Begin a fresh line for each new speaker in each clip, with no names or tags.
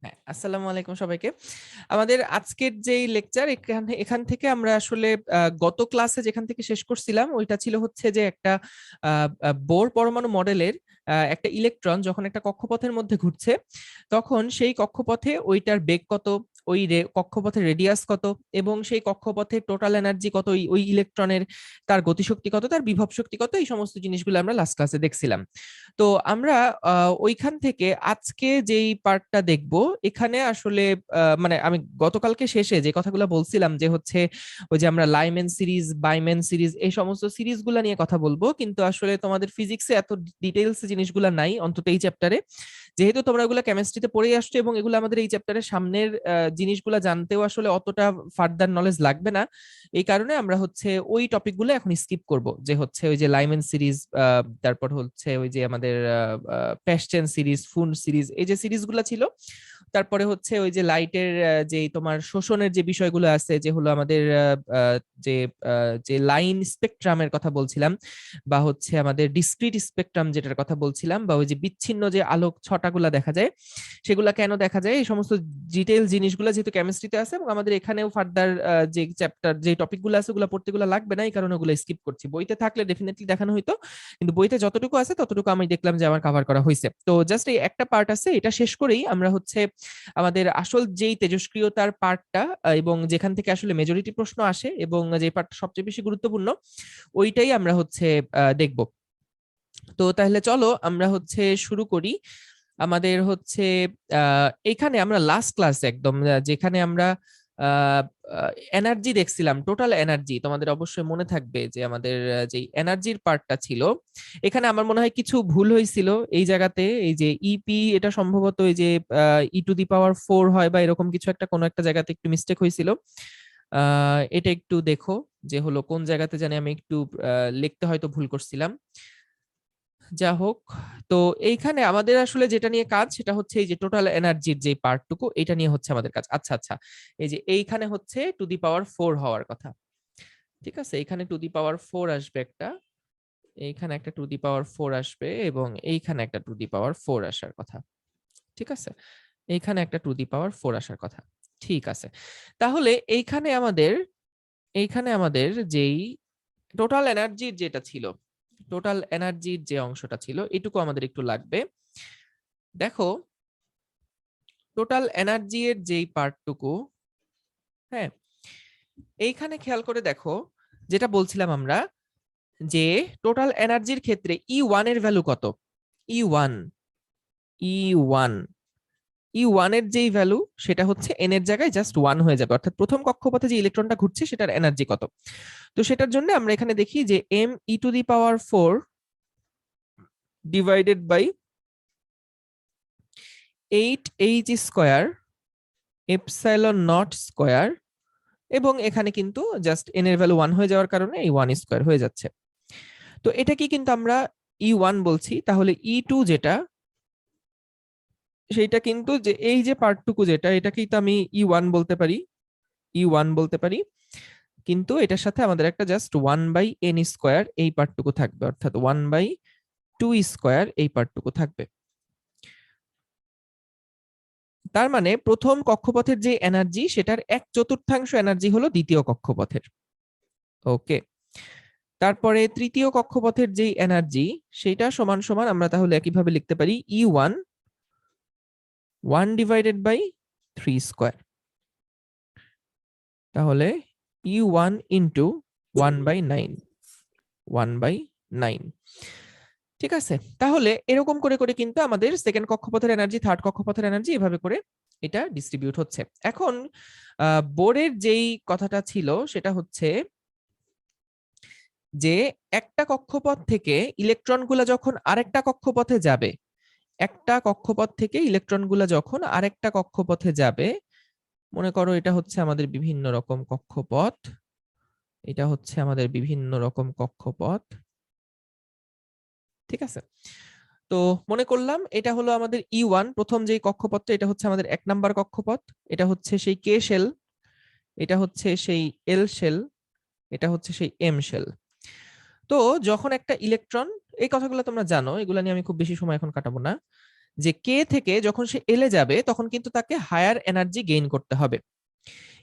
হ্যাঁ, আসসালামু আলাইকুম সবাইকে। আমাদের আজকের যেই লেকচার এখান থেকে আমরা আসলে গত ক্লাসে যেখান থেকে শেষ করছিলাম ওইটা ছিল হচ্ছে যে একটা বোর পরমাণু মডেলের একটা ইলেকট্রন যখন একটা কক্ষপথের মধ্যে ঘুরছে তখন সেই কক্ষপথে ওইটার বেগ কত, ওই কক্ষপথের রেডিয়াস কত এবং সেই কক্ষপথের টোটাল এনার্জি কত, ওই ইলেকট্রনের তার গতিশক্তি কত, তার বিভব শক্তি কত, এই সমস্ত জিনিসগুলো আমরা লাস্ট ক্লাসে দেখছিলাম। তো আমরা ওইখান থেকে আজকে যেই পার্টটা দেখব এখানে আসলে মানে আমি গতকালকে শেষে যে কথাগুলো বলছিলাম যে হচ্ছে ওই যে আমরা লাইম্যান সিরিজ, বাইম্যান সিরিজ, এই সমস্ত সিরিজগুলো নিয়ে কথা বলবো, কিন্তু আসলে তোমাদের ফিজিক্সে এত ডিটেইলস জিনিসগুলো নাই অন্তত এই চ্যাপ্টারে। যেহেতু তোমরা এগুলো কেমিস্ট্রিতে পড়েই আসছো এবং এগুলো আমাদের এই চ্যাপ্টারের সামনের জিনিসগুলো জানতেও আসলে অতটা ফার্দার নলেজ লাগবে না, এই কারণে আমরা হচ্ছে ওই টপিকগুলো এখন স্কিপ করব, যে হচ্ছে ওই যে লাইম্যান সিরিজ, তারপর হচ্ছে ওই যে আমাদের প্যাশ্চেন সিরিজ, ফুন সিরিজ, এই যে সিরিজগুলো ছিল, তারপরে হচ্ছে ওই যে লাইটের যে তোমার শোষণের যে বিষয়গুলো আছে, যে হলো আমাদের যে যে লাইন স্পেকট্রামের কথা বলছিলাম, বা হচ্ছে আমাদের ডিসক্রিট স্পেকট্রাম যেটার কথা বলছিলাম, বা ওই যে বিচ্ছিন্ন যে আলোক ছটাগুলা দেখা যায় সেগুলা কেন দেখা যায়, এই সমস্ত ডিটেইল জিনিসগুলো যেহেতু কেমিস্ট্রিতে আছে এবং আমাদের এখানেও ফার্দার যে চ্যাপ্টার যে টপিকগুলো আছে ওগুলো পড়তে গুলো লাগবে না, এই কারণে ওগুলো স্কিপ করছি। বইতে থাকলে ডেফিনেটলি দেখানো হইতো, কিন্তু বইতে যতটুকু আছে ততটুকু আমি দেখলাম যে আমার কভার করা হয়েছে। তো জাস্ট এই একটা পার্ট আছে, এটা শেষ করেই আমরা হচ্ছে আমাদের আসল যেই তেজস্ক্রিয়তার পার্টটা এবং যেখান থেকে আসলে মেজরিটি প্রশ্ন আসে এবং যে পার্টটা সবচেয়ে বেশি গুরুত্বপূর্ণ ওইটাই আমরা হচ্ছে দেখব। তো তাহলে চলো আমরা হচ্ছে শুরু করি। আমাদের হচ্ছে এখানে আমরা লাস্ট ক্লাস একদম যেখানে আমরা এনার্জি দেখছিলাম, টোটাল এনার্জি, তোমাদের অবশ্যই মনে থাকবে যে আমাদের যে এনার্জির পার্টটা ছিল এখানে আমার মনে হয় কিছু ভুল হয়েছিল এই জায়গাতে। এই যে ইপি, এটা সম্ভবত এই যে E⁴ হয় বা এরকম কিছু একটা, কোনো একটা জায়গাতে একটু মিস্টেক হয়েছিল। এটা একটু দেখো যে হলো কোন জায়গাতে জানি আমি একটু লিখতে হয়তো ভুল করছিলাম। যা হোক, তো এইখানে আমাদের আসলে যেটা নিয়ে কাজ সেটা হচ্ছে এই যে টোটাল এনার্জির যে পার্টটুকু, এটা নিয়ে হচ্ছে আমাদের কাজ। আচ্ছা আচ্ছা, এই যে এইখানে হচ্ছে টু দি পাওয়ার 4 হওয়ার কথা। ঠিক আছে, এইখানে টু দি পাওয়ার 4 আসবে একটা, এইখানে একটা টু দি পাওয়ার 4 আসবে এবং এইখানে একটা টু দি পাওয়ার 4 আসার কথা। ঠিক আছে, এইখানে একটা টু দি পাওয়ার 4 আসার কথা। ঠিক আছে, তাহলে এইখানে আমাদের যেই টোটাল এনার্জির যেটা ছিল, টোটাল এনার্জির যে অংশটা ছিল এটুকু আমাদের একটু লাগবে। দেখো, টোটাল এনার্জি এর যেই পার্টটুকু, হ্যাঁ, এইখানে খেয়াল করে দেখো, যেটা বলছিলাম আমরা যে টোটাল এনার্জির ক্ষেত্রে E1 এর ভ্যালু কত। E1, E1, E1 এর যেই ভ্যালু সেটা হচ্ছে n এর জায়গায় জাস্ট 1 হয়ে যাবে, অর্থাৎ প্রথম কক্ষপথে যে ইলেকট্রনটা ঘুরছে সেটার এনার্জি কত। তো সেটার জন্য আমরা এখানে দেখি যে me⁴ ডিভাইডেড বাই 8h² ε0² এবং এখানে কিন্তু জাস্ট n এর ভ্যালু 1 হয়ে যাওয়ার কারণে এই 1² হয়ে যাচ্ছে। তো এটাকে কিন্তু আমরা E1 বলছি, তাহলে E2 যেটা, সেইটা কিন্তু যে এই যে পার্টটুকু যেটা, এটাকেই তো আমি E1 বলতে পারি, E1 বলতে পারি, কিন্তু এটার সাথে আমাদের একটা জাস্ট 1/n² এই পার্টটুকু থাকবে, অর্থাৎ 1/2² এই পার্টটুকু থাকবে। তার মানে প্রথম কক্ষপথের যে এনার্জি সেটার 1/4 এনার্জি হলো দ্বিতীয় কক্ষপথের। ওকে, তারপরে তৃতীয় কক্ষপথের যেই এনার্জি সেটা সমান সমান আমরা তাহলে একইভাবে লিখতে পারি E1 1/3²। তাহলে E1 ইন্টু 1/9, 1/9। ঠিক আছে, তাহলে এরকম করে করে কিন্তু আমাদের সেকেন্ড কক্ষপথের এনার্জি, থার্ড কক্ষপথের এনার্জি এভাবে করে এটা ডিস্ট্রিবিউট হচ্ছে। এখন বোরের যেই কথাটা ছিল সেটা হচ্ছে যে একটা কক্ষপথ থেকে ইলেকট্রনগুলো যখন আরেকটা কক্ষপথে যাবে, একটা কক্ষপথ থেকে ইলেকট্রনগুলো যখন আরেকটা কক্ষপথে যাবে, মনে করো এটা হচ্ছে আমাদের বিভিন্ন রকম কক্ষপথ, এটা হচ্ছে আমাদের বিভিন্ন রকম কক্ষপথ। ঠিক আছে, তো মনে করলাম এটা হলো আমাদের E1, প্রথম যেই কক্ষপথটা, এটা হচ্ছে আমাদের 1 নাম্বার কক্ষপথ, এটা হচ্ছে সেই K শেল, এটা হচ্ছে সেই L শেল, এটা হচ্ছে সেই M শেল। তো যখন একটা ইলেকট্রন, এই কথাগুলো তোমরা জানো, এগুলো নিয়ে আমি খুব বেশি সময় এখন কাটাবো না, যে কে থেকে যখন সে এলে যাবে তখন কিন্তু তাকে হায়ার এনার্জি গেইন করতে হবে।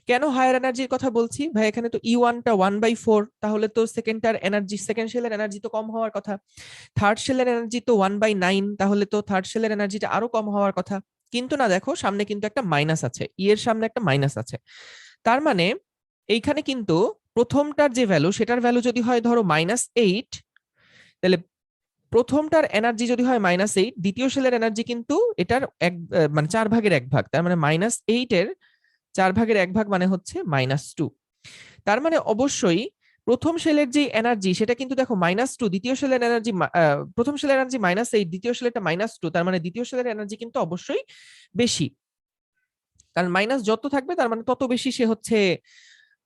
কেন হায়ার এনার্জির কথা বলছি ভাই? এখানে তো E1টা 1/4, তাহলে তো সেকেন্ডটার এনার্জি, সেকেন্ড শেলের এনার্জি তো কম হওয়ার কথা। থার্ড শেলের এনার্জি তো 1/9, তাহলে তো থার্ড শেলের এনার্জিটা আরো কম হওয়ার কথা। কিন্তু না, দেখো সামনে কিন্তু একটা মাইনাস আছে, এর সামনে একটা মাইনাস আছে। তার মানে এইখানে কিন্তু প্রথমটার যে ভ্যালু, সেটার ভ্যালু যদি হয় ধরো -8, তাহলে প্রথমটার এনার্জি যদি হয় -8, দ্বিতীয় শেলের এনার্জি কিন্তু এটার মানে 4/1 তার মানে -8 এর 4/1 মানে হচ্ছে -2। তার মানে অবশ্যই প্রথম শেলের যে এনার্জি সেটা কিন্তু দেখো -2, দ্বিতীয় শেলের এনার্জি, প্রথম শেলের এনার্জি -8, দ্বিতীয় শেলেরটা -2, তার মানে দ্বিতীয় শেলের এনার্জি কিন্তু অবশ্যই বেশি। কারণ মাইনাস যত থাকবে তার মানে তত বেশি সে হচ্ছে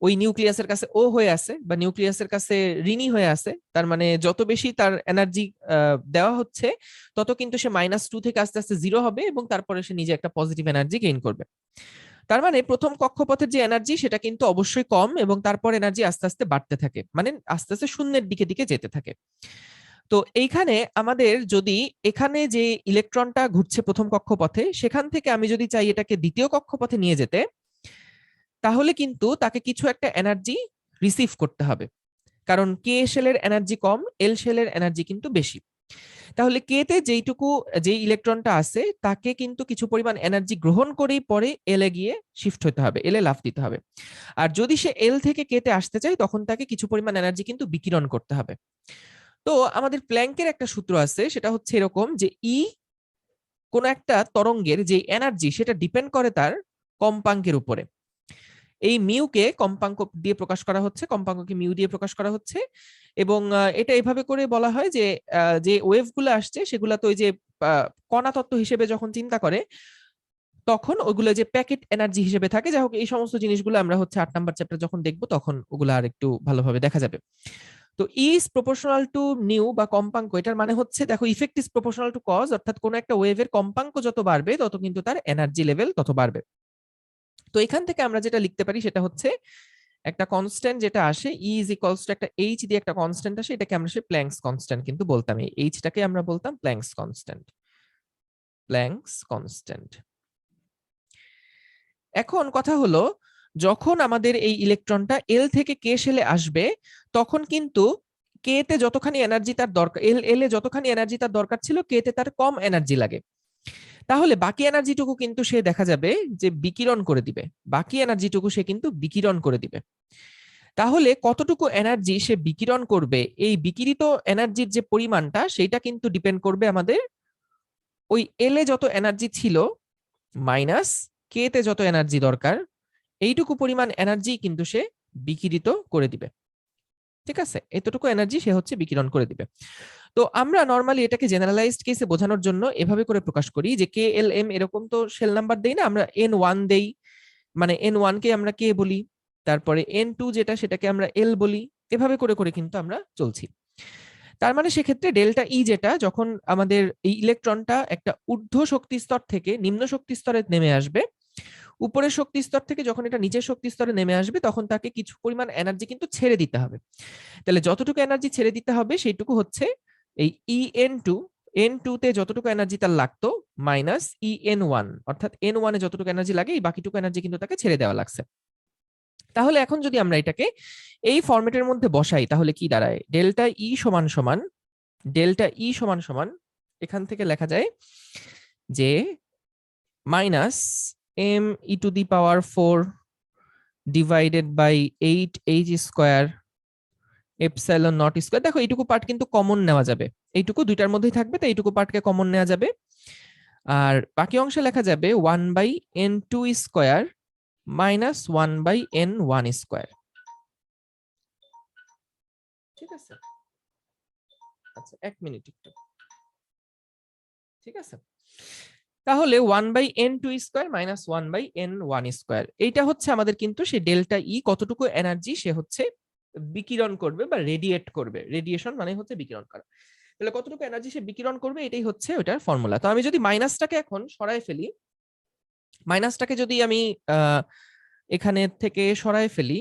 ওই নিউক্লিয়াসের কাছে ও হয়ে আছে, বা নিউক্লিয়াসের কাছে ঋণী হয়ে আছে। তার মানে যত বেশি তার এনার্জি দেওয়া হচ্ছে, তত কিন্তু সে -2 থেকে আস্তে আস্তে 0 হবে, এবং তারপরে সে নিজে একটা পজিটিভ এনার্জি গেইন করবে। তার মানে প্রথম কক্ষপথের যে এনার্জি সেটা কিন্তু অবশ্যই কম, এবং তারপর এনার্জি আস্তে আস্তে বাড়তে থাকে, মানে আস্তে আস্তে শূন্যের দিকে দিকে যেতে থাকে। তো এইখানে আমাদের যদি এখানে যে ইলেকট্রনটা ঘুরছে প্রথম কক্ষপথে, সেখান থেকে আমি যদি চাই এটাকে দ্বিতীয় কক্ষপথে নিয়ে যেতে, তাহলে কিন্তু তাকে কিছু একটা এনার্জি রিসিভ করতে হবে। কারণ কে শেলের এনার্জি কম, এল শেলের এনার্জি কিন্তু বেশি। তাহলে কে তে যেই ইলেকট্রনটা আছে তাকে কিন্তু কিছু পরিমাণ এনার্জি গ্রহণ করেই পরে এল এ গিয়ে শিফট হতে হবে, এল এ লাফ দিতে হবে। আর যদি সে এল থেকে কে তে আসতে চায়, তখন তাকে কিছু পরিমাণ এনার্জি কিন্তু বিকিরণ করতে হবে। তো আমাদের প্ল্যাঙ্কের একটা সূত্র আছে, সেটা হচ্ছে এরকম যে কোন একটা তরঙ্গের যে এনার্জি সেটা ডিপেন্ড করে তার কম্পাঙ্কের উপরে। এই মিউকে কম্পাঙ্ক দিয়ে প্রকাশ করা হচ্ছে, কম্পাঙ্ককে মিউ দিয়ে প্রকাশ করা হচ্ছে। এবং এটা এভাবে করে বলা হয় যে যে ওয়েভগুলো আসছে সেগুলো তো ওই যে কণা তত্ত্ব হিসেবে যখন চিন্তা করে, তখন ওগুলো যে প্যাকেট এনার্জি হিসেবে থাকে। যাই হোক, এই সমস্ত জিনিসগুলো আমরা হচ্ছে 8 নাম্বার চ্যাপ্টার যখন দেখবো তখন ওগুলো আর একটু ভালোভাবে দেখা যাবে। তো ইজ প্রপোর্শনাল টু নিউ বা কম্পাঙ্ক, এটার মানে হচ্ছে দেখো effect is proportional to cause, অর্থাৎ কোন একটা ওয়েভের কম্পাঙ্ক যত বাড়বে তত কিন্তু তার এনার্জি লেভেল তত বাড়বে। তো এখান থেকে আমরা যেটা লিখতে পারি সেটা হচ্ছে একটা কনস্ট্যান্ট যেটা আসে, ই ইজ ইকুয়ালস টু একটা এইচ দিয়ে একটা কনস্ট্যান্ট আসে, এটাকে আমরা সে প্ল্যাঙ্কস কনস্ট্যান্ট কিন্তু বলতাম। এই এইচটাকে আমরা বলতাম প্ল্যাঙ্কস কনস্ট্যান্ট, প্ল্যাঙ্কস কনস্ট্যান্ট। এখন কথা হলো, যখন আমাদের এই ইলেকট্রনটা এল থেকে কে শেলে আসবে, তখন কিন্তু কে তে যতখানি এনার্জি তার দরকার, এল এ যতখানি এনার্জি তার দরকার ছিল, কে তে তার কম এনার্জি লাগে। তাহলে বাকি এনার্জিটুকু কিন্তু সে দেখা যাবে যে বিকিরণ করে দিবে, বাকি এনার্জিটুকু সে কিন্তু বিকিরণ করে দিবে। তাহলে কতটুকু এনার্জি সে বিকিরণ করবে, এই বিকিরিত এনার্জির যে পরিমাণটা সেটা কিন্তু ডিপেন্ড করবে আমাদের ওই এল এ যত এনার্জি ছিল মাইনাস কে তে যত এনার্জি দরকার, এইটুকু পরিমাণ এনার্জি কিন্তু সে বিকিরিত করে দিবে। ঠিক আছে, এতটুকু এনার্জি সে হচ্ছে বিকিরণ করে দিবে। তো আমরা নর্মালি এটাকে জেনারেলাইজড কেসে বোঝানোর জন্য এভাবে করে প্রকাশ করি যে কে এল এম এরকম তো শেল নাম্বার দেই না, আমরা N1 দেই, মানে N1 কে আমরা কে বলি, তারপরে N2 যেটা সেটাকে আমরা এল বলি, এভাবে করে করে কিন্তু আমরা চলছি। তার মানে সেক্ষেত্রে ডেল্টা ই যেটা, যখন আমাদের এই ইলেকট্রনটা একটা ঊর্ধ্ব শক্তি স্তর থেকে নিম্ন শক্তি স্তরে নেমে আসবে, উপরের শক্তি স্তর থেকে যখন এটা নিচের শক্তি স্তরে নেমে আসবে, তখন তাকে কিছু পরিমাণ এনার্জি কিন্তু ছেড়ে দিতে হবে। তাহলে যতটুকু এনার্জি ছেড়ে দিতে হবে সেইটুকু হচ্ছে এই EN2, N2 তে যতটুকু এনার্জি তার লাগতো মাইনাস EN1, অর্থাৎ N1 এ যতটুকু এনার্জি লাগে এই বাকিটুকু এনার্জি কিন্তু তাকে ছেড়ে দেওয়া লাগছে। তাহলে এখন যদি আমরা এটাকে এই ফরম্যাটের মধ্যে বসাই, তাহলে কি দাঁড়ায়? ডেল্টা ই সমান সমান, ডেল্টা ই সমান সমান এখান থেকে লেখা যায় যে minus m e⁴ divided by 8h² epsilon naught square. দেখো এইটুকু পার্ট কিন্তু কমন নেওয়া যাবে, এইটুকু দুইটার মধ্যেই থাকবে, তো এইটুকু পার্টকে কমন নেওয়া যাবে। আর বাকি অংশে লেখা যাবে 1/n2² মাইনাস 1/n1²। ঠিক আছে, আচ্ছা 1 মিনিট একটু। ঠিক আছে, তাহলে 1/n2² মাইনাস 1/n1², এইটা হচ্ছে আমাদের কিন্তু সেই ডেল্টা ই কতটুকু এনার্জি সে হচ্ছে বিকিরণ করবে বা রেডিয়েট করবে। রেডিয়েশন মানে হচ্ছে বিকিরণ করা। তাহলে কতটুকু এনার্জি সে বিকিরণ করবে, এটাই হচ্ছে ওটার ফর্মুলা। তো আমি যদি মাইনাসটাকে এখন সরায় ফেলি, মাইনাসটাকে যদি আমি এখানে থেকে সরায় ফেলি,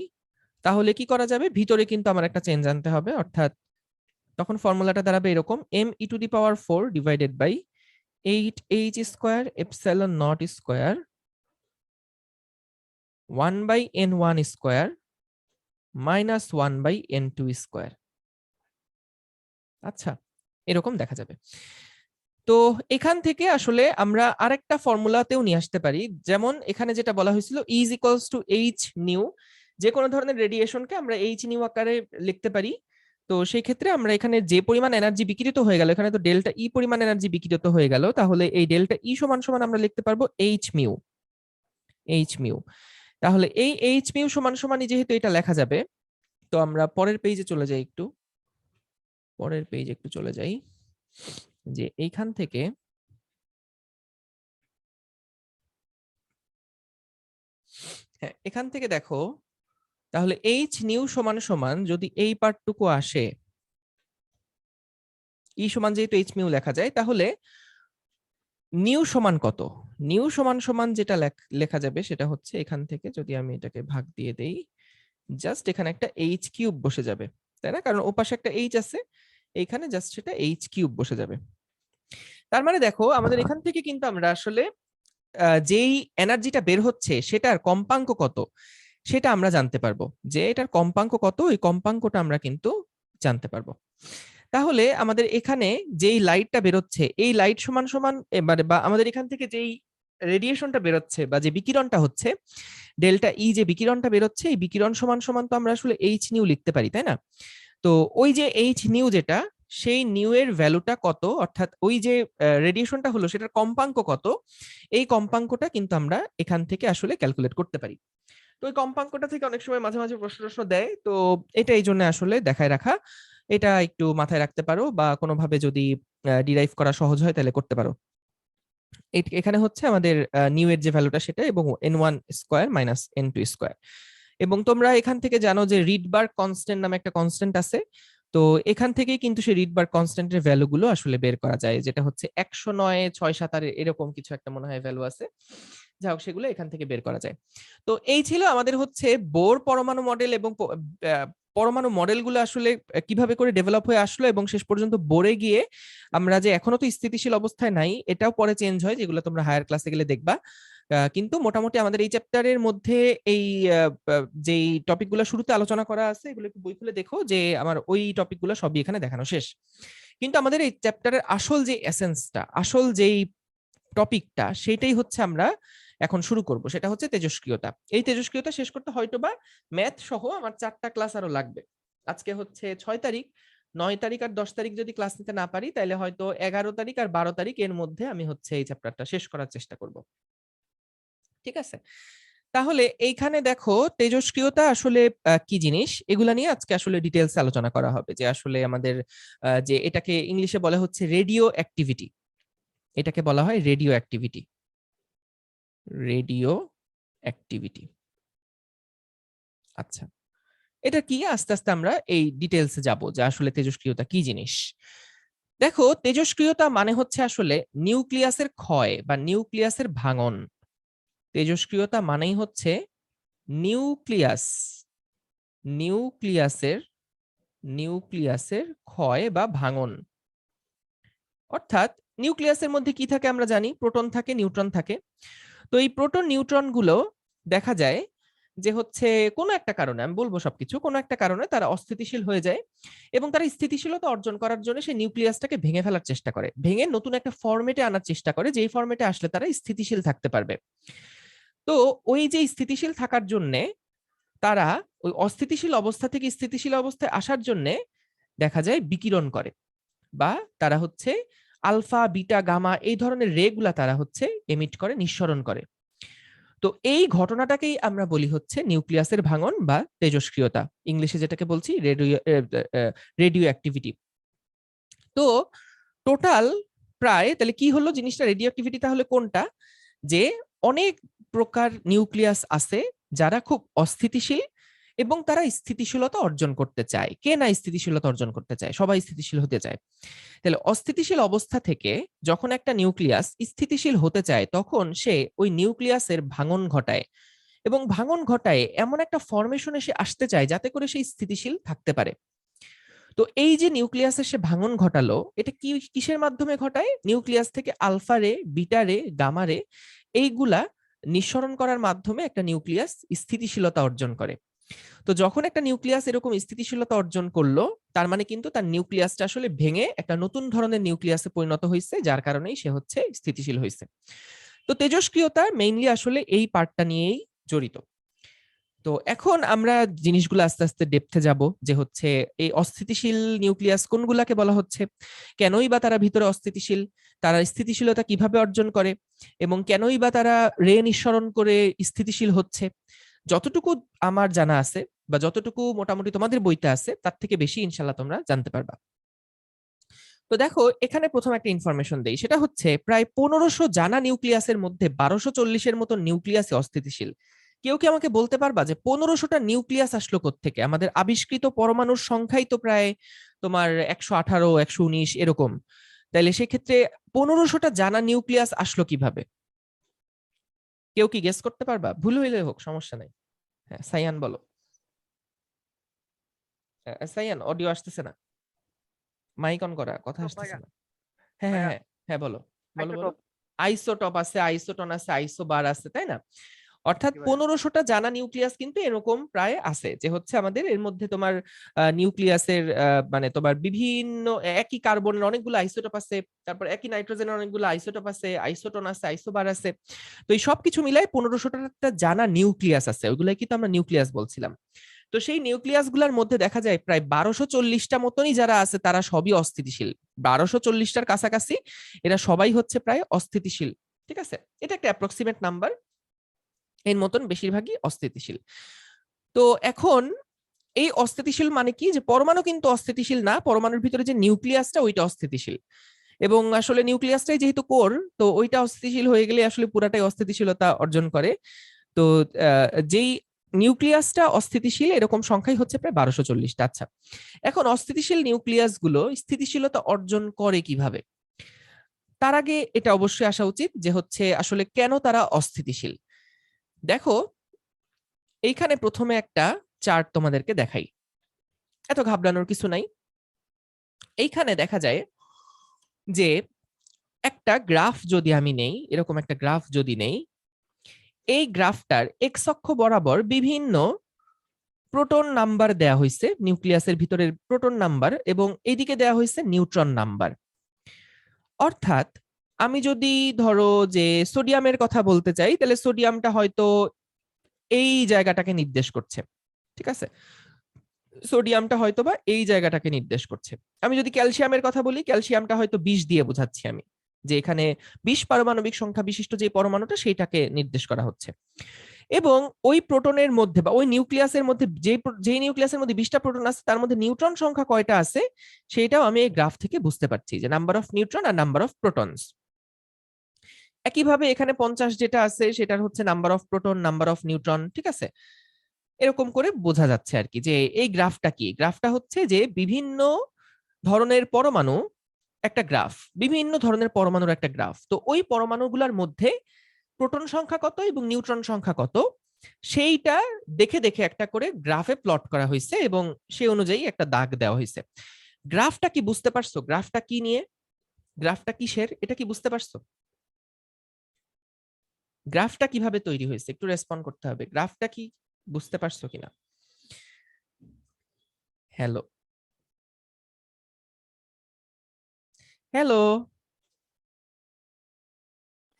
তাহলে কি করা যাবে? ভিতরে কিন্তু আমার একটা চেঞ্জ আনতে হবে, অর্থাৎ তখন ফর্মুলাটা দাঁড়াবে এরকম, m e⁴ divided by 8h square epsilon naught square 1/n1 square minus 1/n2 square. আচ্ছা, এরকম দেখা যাবে। তো এখান থেকে আসলে আমরা আরেকটা ফর্মুলাতেও নিয়ে আসতে পারি, যেমন এখানে যেটা বলা হয়েছিল is equals to H new, যে কোনো ধরনের রেডিয়েশনকে আমরা এইচ নিউ আকারে লিখতে পারি। তো সেই ক্ষেত্রে আমরা এখানে যে পরিমাণ এনার্জি বিকিরিত হয়ে গেল, এখানে তো ডেল্টা ই পরিমাণ এনার্জি বিকিরিত হয়ে গেল, তাহলে এই ডেল্টা ই সমান সমান আমরা লিখতে পারবো এইচ মিউ। এইচ মিউ, তাহলে এই এইচ মিউ সমান সমানই যেহেতু এটা লেখা যাবে, তো আমরা পরের পেজে চলে যাই, একটু পরের পেজে একটু চলে যাই, যে এইখান থেকে হ্যাঁ এখান থেকে দেখো, তাহলে এইচ নিউ সমান সমান যদি এই পার্টটুকু আসে, ই সমান যেহেতু এইচ মিউ লেখা যায়, তাহলে নিউ সমান কত? নিউ সমান সমান যেটা লেখা যাবে সেটা হচ্ছে এখান থেকে, যদি আমি এটাকে ভাগ দিয়ে দেই, জাস্ট এখানে একটা এইচ কিউব বসে যাবে, তাই না? কারণ ওপাশে একটা এইচ আছে, এইখানে জাস্ট সেটা এইচ কিউব বসে যাবে। তার মানে দেখো, আমাদের এখান থেকে কিন্তু আমরা আসলে যেই এনার্জিটা বের হচ্ছে সেটার কম্পাঙ্ক কত সেটা আমরা জানতে পারবো, যে এটার কম্পাঙ্ক কত, ওই কম্পাঙ্কটা আমরা কিন্তু জানতে পারবো। তাহলে আমাদের এখানে যেই লাইটটা বেরোচ্ছে, এই লাইট সমান সমান এবারে, বা আমাদের এখান থেকে যেই রেডিয়েশনটা বেরোচ্ছে বা যে বিকিরণটা হচ্ছে, ডেল্টা ই যে বিকিরণটা বেরোচ্ছে, এই বিকিরণ সমান সমান তো আমরা আসলে এইচ নিউ লিখতে পারি, তাই না? তো ওই যে এইচ নিউ যেটা, সেই নিউ এর ভ্যালুটা কত, অর্থাৎ ওই যে রেডিয়েশনটা হলো সেটার কম্পাঙ্ক কত, এই কম্পাঙ্কটা কিন্তু আমরা এখান থেকে আসলে ক্যালকুলেট করতে পারি। তো ওই কম্পাঙ্কটা থেকে অনেক সময় মাঝে মাঝে প্রশ্ন দেয়, তো এটা এই জন্য আসলে দেখায় রাখা, এটা একটু মাথায় রাখতে পারো, বা কোনোভাবে যদি ডিরাইভ করা সহজ হয় তাহলে করতে পারো। এখানে হচ্ছে আমাদের নিউ এর যে ভ্যালুটা সেটা, এবং n1 square minus n2 square. এবং তোমরা এখান থেকে জানো যে রিডবার্গ কনস্ট্যান্ট নামে একটা কনস্ট্যান্ট আছে, তো এখান থেকেই কিন্তু সেই রিডবার্গ কনস্ট্যান্টের ভ্যালুগুলো আসলে বের করা যায়, যেটা হচ্ছে 109, 6, 7 এরকম কিছু একটা মনে হয় ভ্যালু আছে, যাই হোক সেগুলো এখান থেকে বের করা যায়। তো এই ছিল আমাদের হচ্ছে বোর পরমাণু মডেল, এবং পরমাণু মডেলগুলো আসলে কিভাবে করে ডেভেলপ হয়ে আসলো, এবং শেষ পর্যন্ত বোরে গিয়ে আমরা যে এখনো তো স্থিতিশীল অবস্থায় নাই, এটাও পরে চেঞ্জ হয়, যেগুলো তোমরা হায়ার ক্লাসে গেলে দেখবা। কিন্তু মোটামুটি আমাদের এই চ্যাপ্টারের মধ্যে এই যেই টপিকগুলো শুরুতে আলোচনা করা আছে, এগুলো একটু বই খুলে দেখো, যে আমার ওই টপিকগুলো সবই এখানে দেখানো শেষ। কিন্তু আমাদের এই চ্যাপ্টারের আসল যে এসেন্সটা, আসল যেই টপিকটা, সেটাই হচ্ছে আমরা এখন শুরু করব, সেটা হচ্ছে তেজস্ক্রিয়তা। এই তেজস্ক্রিয়তা শেষ করতে হয়তোবা ম্যাথ সহ আমার 4টা ক্লাস আরো লাগবে। আজকে হচ্ছে 6 তারিখ, 9 তারিখ আর 10 তারিখ যদি ক্লাস নিতে না পারি, তাহলে হয়তো 11 তারিখ আর 12 তারিখ এর মধ্যে আমি হচ্ছে এই চ্যাপ্টারটা শেষ করার চেষ্টা করব। ঠিক আছে? তাহলে এইখানে দেখো, তেজস্ক্রিয়তা আসলে কি জিনিস, এগুলা নিয়ে আজকে আসলে ডিটেলস আলোচনা করা হবে, যে আসলে আমাদের যে এটাকে ইংলিশে বলা হচ্ছে রেডিও অ্যাক্টিভিটি, এটাকে বলা হয় রেডিও অ্যাক্টিভিটি। রেডিও অ্যাক্টিভিটি, আচ্ছা, এটা কি আস্তে আস্তে আমরা এই ডিটেলসে যাব, যে আসলে তেজস্ক্রিয়তা কি জিনিস। দেখো, তেজস্ক্রিয়তা মানে হচ্ছে আসলে নিউক্লিয়াসের ক্ষয় বা নিউক্লিয়াসের ভাঙন। তেজস্ক্রিয়তা মানেই হচ্ছে নিউক্লিয়াস, নিউক্লিয়াসের নিউক্লিয়াসের ক্ষয় বা ভাঙন। অর্থাৎ নিউক্লিয়াসের মধ্যে কি থাকে আমরা জানি, প্রোটন থাকে, নিউট্রন থাকে। তো এই প্রোটন নিউট্রন গুলো দেখা যায় যে হচ্ছে কোনো একটা কারণে, আমি বলবো সবকিছু, কোনো একটা কারণে তারা অস্থিতিশীল হয়ে যায়, এবং তারা স্থিতিশীলতা অর্জন করার জন্য সেই নিউক্লিয়াসটাকে ভেঙে ফেলার চেষ্টা করে, ভেঙে নতুন একটা ফরম্যাটে আনার চেষ্টা করে, যেই ফরম্যাটে আসলে তারা স্থিতিশীল থাকতে পারবে। তো ওই যে স্থিতিশীল থাকার জন্য তারা ওই অস্থিতিশীল অবস্থা থেকে স্থিতিশীল অবস্থায় আসার জন্য দেখা যায় বিকিরণ করে, বা তারা হচ্ছে আলফা, বিটা, গামা এই ধরনের রে গুলা তারা হচ্ছে এমিট করে, নিঃসরণ করে। তো এই ঘটনাটাকেই আমরা বলি হচ্ছে নিউক্লিয়াসের ভাঙন বা তেজস্ক্রিয়তা, ইংলিশে যেটাকে বলছি রেডিও অ্যাক্টিভিটি। তো টোটাল প্রায়, তাহলে কি হলো জিনিসটা, রেডিও অ্যাক্টিভিটি তাহলে কোনটা, যে অনেক প্রকার নিউক্লিয়াস আছে যারা খুব অস্থিতিশীল, এবং তারা স্থিতিশীলতা অর্জন করতে চায়। কে না স্থিতিশীলতা অর্জন করতে চায়? সবাই স্থিতিশীল হতে চায়। তাহলে অস্থিতিশীল অবস্থা থেকে যখন একটা নিউক্লিয়াস স্থিতিশীল হতে চায়, তখন সে ওই নিউক্লিয়াসের ভাঙন ঘটায়, এবং ভাঙন ঘটায় এমন একটা ফরমেশনে সে আসতে চায় যাতে করে সে স্থিতিশীল থাকতে পারে। তো এই যে নিউক্লিয়াসের সে ভাঙন ঘটালো, এটা কি কিসের মাধ্যমে ঘটায়? নিউক্লিয়াস থেকে আলফা রে, বিটা রে, গামা রে এইগুলা নিঃসরণ করার মাধ্যমে একটা নিউক্লিয়াস স্থিতিশীলতা অর্জন করে। তো যখন একটা নিউক্লিয়াস এরকম স্থিতিশীলতা অর্জন করলো, তার মানে কিন্তু তার নিউক্লিয়াসটা আসলে ভেঙে একটা নতুন ধরনের নিউক্লিয়াসে পরিণত হয়েছে, যার কারণেই সে হচ্ছে স্থিতিশীল হয়েছে। তো তেজস্ক্রিয়তা মেইনলি আসলে এই পার্টটা নিয়েই জড়িত। তো এখন আমরা জিনিসগুলো আস্তে আস্তে ডেপথে যাব, যে হচ্ছে এই অস্থিতিশীল নিউক্লিয়াস কোনগুলাকে বলা হচ্ছে, কেনই বা তারা ভিতরে অস্থিতিশীল, তারা স্থিতিশীলতা কিভাবে অর্জন করে, এবং কেনই বা তারা রে নিঃসরণ করে স্থিতিশীল হচ্ছে। যতটুকু আমার জানা আছে বা যতটুকু মোটামুটি তোমাদের বইতে আছে, তার থেকে বেশি ইনশাল্লাহ তোমরা জানতে পারবা। তো দেখো, এখানে প্রথম একটা ইনফরমেশন দেই, সেটা হচ্ছে প্রায় 1500 জানা নিউক্লিয়াসের মধ্যে 1240-এর মতো নিউক্লিয়াসে অস্থিতিশীল। কেউ কি আমাকে বলতে পারবা যে 1500টা নিউক্লিয়াস আসলো কোত্থেকে? আমাদের আবিষ্কৃত পরমাণুর সংখ্যাই তো প্রায় তোমার 118, 119 এরকম। তাইলে সেক্ষেত্রে 1500টা জানা নিউক্লিয়াস আসলো কিভাবে? কেউ কি গেস করতে পারবা? ভুল হইলে হোক, সমস্যা নাই। হ্যাঁ, সাইয়ান বলো। সাইয়ান, অডিও আসতেছে না, মাইক অন করা, কথা আসতেছে না। হ্যাঁ হ্যাঁ হ্যাঁ হ্যাঁ, বলো বলো বলো। আইসোটপ আছে, আইসোটন আছে, আইসোবার আছে, তাই না? অর্থাৎ 1500টা জানা নিউক্লিয়াস কিন্তু এরকম প্রায় আছে, যে হচ্ছে আমাদের এর মধ্যে তোমার নিউক্লিয়াসের মানে তোমার বিভিন্ন একই কার্বনের অনেকগুলো আইসোটপ আছে, তারপর একই নাইট্রোজেনের অনেকগুলো আইসোটপ আছে, আইসোটন আছে, আইসোবার আছে। তো এই সবকিছু মিলাই 1500টা জানা নিউক্লিয়াস আছে, ওইগুলাই কিন্তু আমরা নিউক্লিয়াস বলছিলাম। তো সেই নিউক্লিয়াস গুলার মধ্যে দেখা যায় প্রায় 1240টা মতনই যারা আছে তারা সবই অস্থিতিশীল। 1240টার কাছাকাছি এরা সবাই হচ্ছে প্রায় অস্থিতিশীল। ঠিক আছে, এটা একটা অ্যাপ্রক্সিমেট নাম্বার, এর মতন বেশিরভাগই অস্থিতিশীল। তো এখন এই অস্থিতিশীল মানে কি, যে পরমাণু কিন্তু অস্থিতিশীল না, পরমাণুর ভিতরে যে নিউক্লিয়াসটা ওইটা অস্থিতিশীল। এবং আসলে নিউক্লিয়াসটাই যেহেতু কোর, তো ওইটা অস্থিতিশীল হয়ে গেলে আসলে পুরাটাই অস্থিতিশীলতা অর্জন করে। তো যেই নিউক্লিয়াসটা অস্থিতিশীল এরকম সংখ্যাই হচ্ছে প্রায় 1240টা। আচ্ছা, এখন অস্থিতিশীল নিউক্লিয়াস গুলো স্থিতিশীলতা অর্জন করে কিভাবে? তার আগে এটা অবশ্যই আসা উচিত যে হচ্ছে আসলে কেন তারা অস্থিতিশীল। দেখো, এইখানে প্রথমে একটা চার্ট তোমাদেরকে দেখাই, এত ঘাবড়ানোর কিছু নাই। এইখানে দেখা যায় যে একটা গ্রাফ যদি আমি নেই, এরকম একটা গ্রাফ যদি নেই, এই গ্রাফটার এক্স অক্ষ বরাবর বিভিন্ন প্রোটন নাম্বার দেয়া হয়েছে, নিউক্লিয়াসের ভিতরের প্রোটন নাম্বার, এবং এইদিকে দেয়া হয়েছে নিউট্রন নাম্বার। অর্থাৎ আমি যদি ধরো যে সোডিয়ামের কথা বলতে চাই, তাহলে সোডিয়ামটা হয়তো এই জায়গাটাকে নির্দেশ করছে। ঠিক আছে, সোডিয়ামটা হয়তো বা এই জায়গাটাকে নির্দেশ করছে। আমি যদি ক্যালসিয়ামের কথা বলি, ক্যালসিয়ামটা হয়তো 20 দিয়ে বোঝাচ্ছি আমি, যে এখানে 20 পারমাণবিক সংখ্যা বিশিষ্ট যে পরমাণুটা সেইটাকে নির্দেশ করা হচ্ছে। এবং ওই প্রোটনের মধ্যে বা ওই নিউক্লিয়াসের মধ্যে যে নিউক্লিয়াসের মধ্যে 20টা প্রোটন আছে, তার মধ্যে নিউট্রন সংখ্যা কয়টা আছে সেটাও আমি এই গ্রাফ থেকে বুঝতে পারছি, যে নাম্বার অফ নিউট্রন আর নাম্বার অফ প্রোটনস। একইভাবে এখানে 50 যেটা আছে সেটার হচ্ছে number of proton, number of neutron. ঠিক আছে, এরকম করে বোঝা যাচ্ছে আর কি, যে এই গ্রাফটা কি, গ্রাফটা হচ্ছে যে বিভিন্ন ধরনের পরমাণু একটা গ্রাফ, বিভিন্ন ধরনের পরমাণুর একটা গ্রাফ। তো ওই পরমাণুগুলোর মধ্যে প্রোটন সংখ্যা কত এবং নিউট্রন সংখ্যা কত, সেইটা দেখে দেখে একটা করে গ্রাফে প্লট করা হয়েছে, এবং সেই অনুযায়ী একটা দাগ দেওয়া হয়েছে। গ্রাফটা কি বুঝতে পারছো? গ্রাফটা কি নিয়ে, গ্রাফটা কিসের, এটা কি বুঝতে পারছো? গ্রাফটা কিভাবে তৈরি হয়েছে একটু রেসপন্ড করতে হবে, গ্রাফটা কি বুঝতে পারছো কিনা? Hello hello.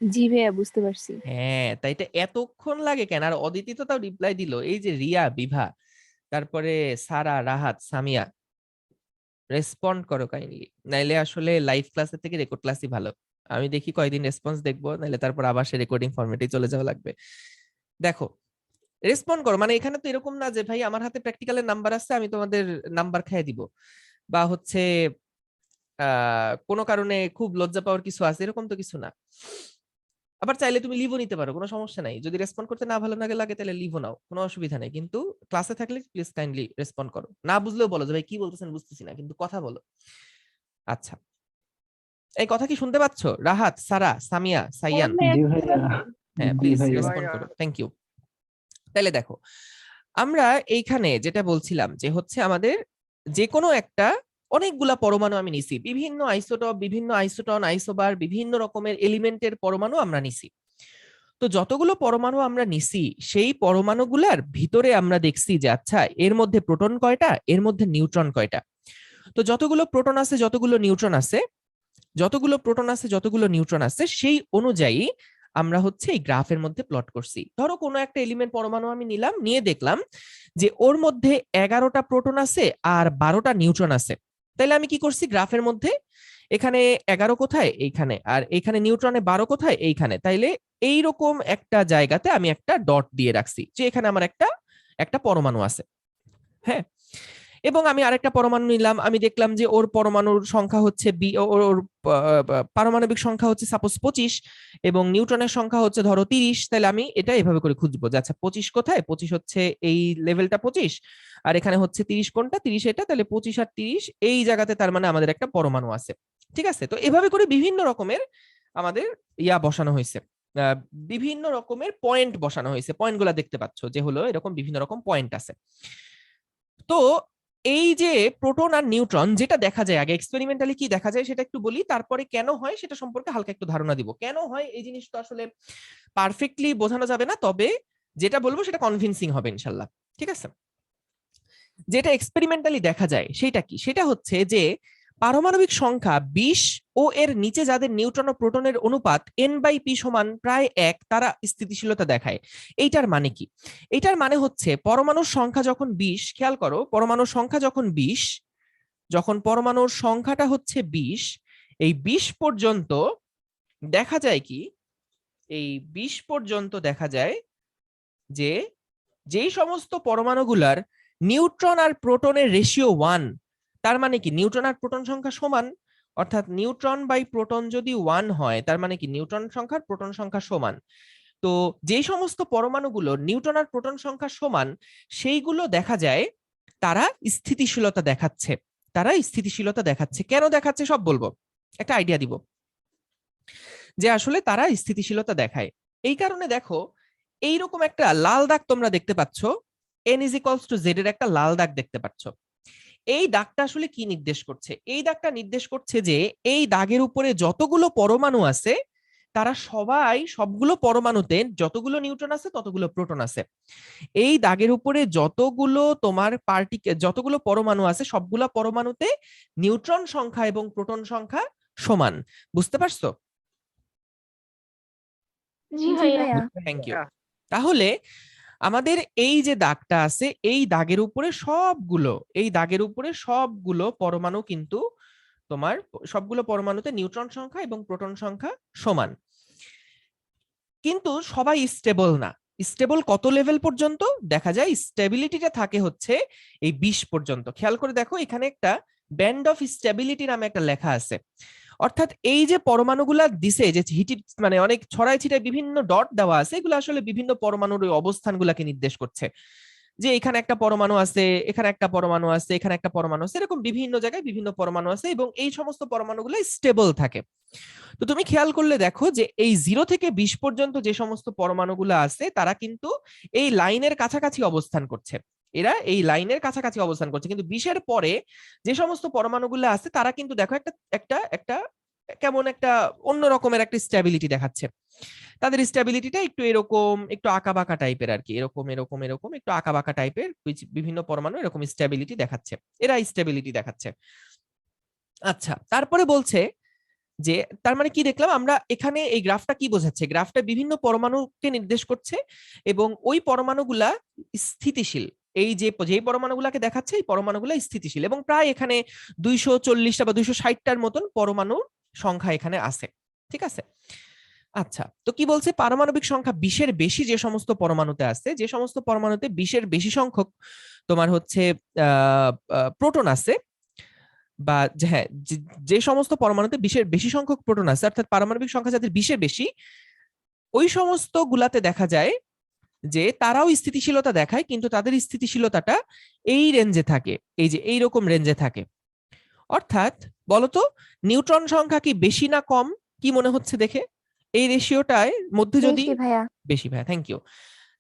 জি ভাইয়া, বুঝতে পারছি।
হ্যাঁ, তাই এটা এতক্ষণ লাগে কেন? আর অদিতি তো তাও রিপ্লাই দিল, এই যে রিয়া, বিভা, তারপরে সারা, রাহাত, সামিয়া, রেসপন্ড করো কাইন্ডলি, নাইলে আসলে লাইভ ক্লাসের থেকে রেকর্ড ক্লাসই ভালো। আমি দেখি কয়দিন রেসপন্স দেখবো, নাইলে তারপর আবার সে রেকর্ডিং ফরম্যাটে চলে যাওয়া লাগবে। দেখো, রেসপন্ড করো, মানে এখানে তো এরকম না যে ভাই আমার হাতে প্র্যাকটিক্যালের নাম্বার আছে আমি তোমাদের নাম্বার খেয়ে দিব, বা হচ্ছে কোনো কারণে খুব লজ্জা পাওয়ার কিছু আছে, এরকম তো কিছু না। আবার চাইলে তুমি লিভও নিতে পারো, কোনো সমস্যা নাই। যদি রেসপন্ড করতে না ভালো লাগে তাহলে লিভও নাও, কোনো অসুবিধা নেই। কিন্তু ক্লাসে থাকলে প্লিজ কাইন্ডলি রেসপন্ড করো, না বুঝলেও বলো যে ভাই কি বলতেছেন বুঝতেছি না, কিন্তু কথা বলো। আচ্ছা, এই কথা কি শুনতে পাচ্ছ? রাহাত, সারা, সামিয়া, সাইয়ান?
জি ভাইয়া।
হ্যাঁ,
জি
প্লিজ
ভাইয়া।
রেসপন্ড করো, থ্যাংক ইউ। তাহলে দেখো, আমরা এইখানে যেটা বলছিলাম যে হচ্ছে আমাদের যে কোনো একটা অনেকগুলা পরমাণু আমি নিছি, বিভিন্ন আইসোটপ, বিভিন্ন আইসোটন, আইসোবার, বিভিন্ন রকমের এলিমেন্টের পরমাণু আমরা নিছি। তো যতগুলো পরমাণু আমরা নিছি সেই পরমাণুগুলার ভিতরে আমরা দেখছি যে আচ্ছা এর মধ্যে প্রোটন কয়টা, এর মধ্যে নিউট্রন কয়টা। তো যতগুলো প্রোটন আছে, যতগুলো নিউট্রন আছে, যতগুলো প্রোটন আছে, যতগুলো নিউট্রন আছে, সেই অনুযায়ী আমরা হচ্ছে এই গ্রাফের মধ্যে প্লট করছি। ধরো কোনো একটা এলিমেন্ট পরমাণু আমি নিলাম, নিয়ে দেখলাম যে ওর মধ্যে 11টা প্রোটন আছে আর 12টা নিউট্রন আছে। তাহলে আমি কি করছি, গ্রাফের মধ্যে এখানে 11 কোথায়, এইখানে, আর এখানে নিউট্রনে 12 কোথায়, এইখানে। তাইলে এইরকম একটা জায়গাতে আমি একটা ডট দিয়ে রাখছি যে এখানে আমার একটা একটা পরমাণু আছে। হ্যাঁ, এবং আমি আরেকটা পরমাণু নিলাম, আমি দেখলাম যে ওর পরমাণুর সংখ্যা হচ্ছে ওর পারমাণবিক সংখ্যা হচ্ছে সাপোজ 25 এবং নিউট্রনের সংখ্যা হচ্ছে ধরো 30। তাহলে আমি এটা এভাবে করে খুঁজবো যে আচ্ছা 25 কোথায়, 25 হচ্ছে এই লেভেলটা 25, আর এখানে হচ্ছে 30 কোনটা, 30 এটা, তাহলে 25 আর 30 এই জায়গাতে, তার মানে আমাদের একটা পরমাণু আছে। ঠিক আছে, তো এভাবে করে বিভিন্ন রকমের আমাদের বসানো হয়েছে, বিভিন্ন রকমের পয়েন্ট বসানো হয়েছে। পয়েন্টগুলো দেখতে পাচ্ছ যে হলো এরকম বিভিন্ন রকম পয়েন্ট আছে। তো এই যে প্রোটন আর নিউট্রন যেটা দেখা যায়, আগে এক্সপেরিমেন্টালি কি দেখা যায় সেটা একটু বলি, তারপরে কেন হয় সেটা সম্পর্কে হালকা একটু ধারণা দিব। কেন হয় এই জিনিসটা আসলে পারফেক্টলি বোঝানো যাবে না, তবে যেটা বলবো সেটা কনভিন্সিং হবে ইনশাল্লাহ। ঠিক আছে, যেটা এক্সপেরিমেন্টালি দেখা যায় সেটা কি, সেটা হচ্ছে যে পারমাণবিক সংখ্যা 20 ও এর নিচে যাদের নিউট্রন ও প্রোটনের অনুপাত n/p সমান প্রায় 1, তারা স্থিতিশীলতা দেখায়। এইটার মানে কি? এইটার মানে হচ্ছে পরমাণুর সংখ্যা যখন 20, খেয়াল করো, পরমাণুর সংখ্যা যখন 20, যখন পরমাণুর সংখ্যাটা হচ্ছে 20, এই 20 পর্যন্ত দেখা যায় কি, এই 20 পর্যন্ত দেখা যায় যে যেই সমস্ত পরমাণুগুলার নিউট্রন আর প্রোটনের রেশিও 1, তার মানে কি নিউট্রন আর প্রোটন সংখ্যা সমান, অর্থাৎ নিউট্রন বাই প্রোটন যদি 1 হয় তার মানে কি নিউট্রন সংখ্যা আর প্রোটন সংখ্যা সমান। তো যেই সমস্ত পরমাণুগুলো নিউট্রন আর প্রোটন সংখ্যা সমান, সেইগুলো দেখা যায় তারা স্থিতিশীলতা দেখাচ্ছে। তারা স্থিতিশীলতা দেখাচ্ছে, কেন দেখাচ্ছে সব বলবো, একটা আইডিয়া দিব যে আসলে তারা স্থিতিশীলতা দেখায়। এই কারণে দেখো এইরকম একটা লাল দাগ তোমরা দেখতে পাচ্ছ, n=z এর একটা লাল দাগ দেখতে পাচ্ছ। এই দাগটা আসলে কি নির্দেশ করছে? এই দাগটা নির্দেশ করছে যে এই দাগের উপরে যতগুলো পরমাণু আছে তারা সবাই, সবগুলো পরমাণুতে যতগুলো নিউট্রন আছে ততগুলো প্রোটন আছে। এই দাগের উপরে যতগুলো তোমার যতগুলো পরমাণু আছে সবগুলো পরমাণুতে নিউট্রন সংখ্যা এবং প্রোটন সংখ্যা সমান। বুঝতে পারছো?
জি ভাইয়া।
Thank you. তাহলে আমাদের এই যে দাগটা আছে, এই দাগের উপরে সবগুলো, এই দাগের উপরে সবগুলো পরমাণু কিন্তু তোমার সবগুলো পরমাণুতে নিউট্রন সংখ্যা এবং প্রোটন সংখ্যা সমান। কিন্তু সবাই স্টেবল না। স্টেবল কত লেভেল পর্যন্ত দেখা যায়? স্টেবিলিটিটা থাকে হচ্ছে এই 20 পর্যন্ত। খেয়াল করে দেখো এখানে একটা ব্যান্ড অফ স্টেবিলিটি নামে একটা লেখা আছে। অর্থাৎ এই যে পরমাণুগুলা দিছে, যে হিটিড মানে অনেক ছড়াই ছিটায় বিভিন্ন ডট দেওয়া আছে, এগুলো আসলে বিভিন্ন পরমাণুর ওই অবস্থানগুলোকে নির্দেশ করছে। যে এখানে একটা পরমাণু আছে, এখানে একটা পরমাণু আছে, এখানে একটা পরমাণু আছে, এরকম বিভিন্ন জায়গায় বিভিন্ন পরমাণু আছে এবং এই সমস্ত পরমাণুগুলো স্টেবল থাকে। তো তুমি খেয়াল করলে দেখো যে এই 0 থেকে 20 পর্যন্ত যে সমস্ত পরমাণুগুলো আছে তারা কিন্তু এই লাইনের কাছাকাছি অবস্থান করছে। এরা এই লাইনের কাছাকাছি অবস্থান করছে, কিন্তু 20-এর পরে যে সমস্ত পরমাণুগুলো আছে তারা কিন্তু দেখো একটা একটা একটা কেমন একটা অন্য রকমের একটা স্ট্যাবিলিটি দেখাচ্ছে। তাদের স্ট্যাবিলিটিটা একটু এরকম, একটু আঁকাবাঁকা টাইপের আর কি, এরকম এরকম এরকম একটু আঁকাবাঁকা টাইপের, বিভিন্ন পরমাণু এরকম স্ট্যাবিলিটি দেখাচ্ছে, এরা স্ট্যাবিলিটি দেখাচ্ছে। আচ্ছা, তারপরে বলছে যে তার মানে কি দেখলাম আমরা এখানে, এই গ্রাফটা কি বোঝাচ্ছে? গ্রাফটা বিভিন্ন পরমাণুকে নির্দেশ করছে এবং ওই পরমাণুগুলা স্থিতিশীল। এই যে যেই পরমাণুগুলাকে দেখাচ্ছে এই পরমাণুগুলা স্থিতিশীল এবং প্রায় এখানে 240টা বা 260টার মতন পরমাণুর সংখ্যা এখানে আছে। ঠিক আছে, আচ্ছা, তো কি বলছে? পারমাণবিক সংখ্যা 20-এর বেশি যে সমস্ত পরমাণুতে আছে, যে সমস্ত পরমাণুতে 20-এর বেশি সংখ্যক তোমার হচ্ছে প্রোটন আছে, বা হ্যাঁ, যে সমস্ত পরমাণুতে 20-এর বেশি সংখ্যক প্রোটন আছে, অর্থাৎ পারমাণবিক সংখ্যা যাদের 20-এর বেশি, ওই সমস্ত গুলাতে দেখা যায় যে তারাও স্থিতিশীলতা দেখায়, কিন্তু তাদের স্থিতিশীলতাটা এই রেঞ্জে থাকে, এই যে এইরকম রেঞ্জে থাকে। অর্থাৎ বলতো নিউট্রন সংখ্যা কি বেশি না কম? কি মনে হচ্ছে দেখে এই রেশিওটার মধ্যে? যদি
বেশি ভাইয়া।
বেশি, ভাই থ্যাংক ইউ।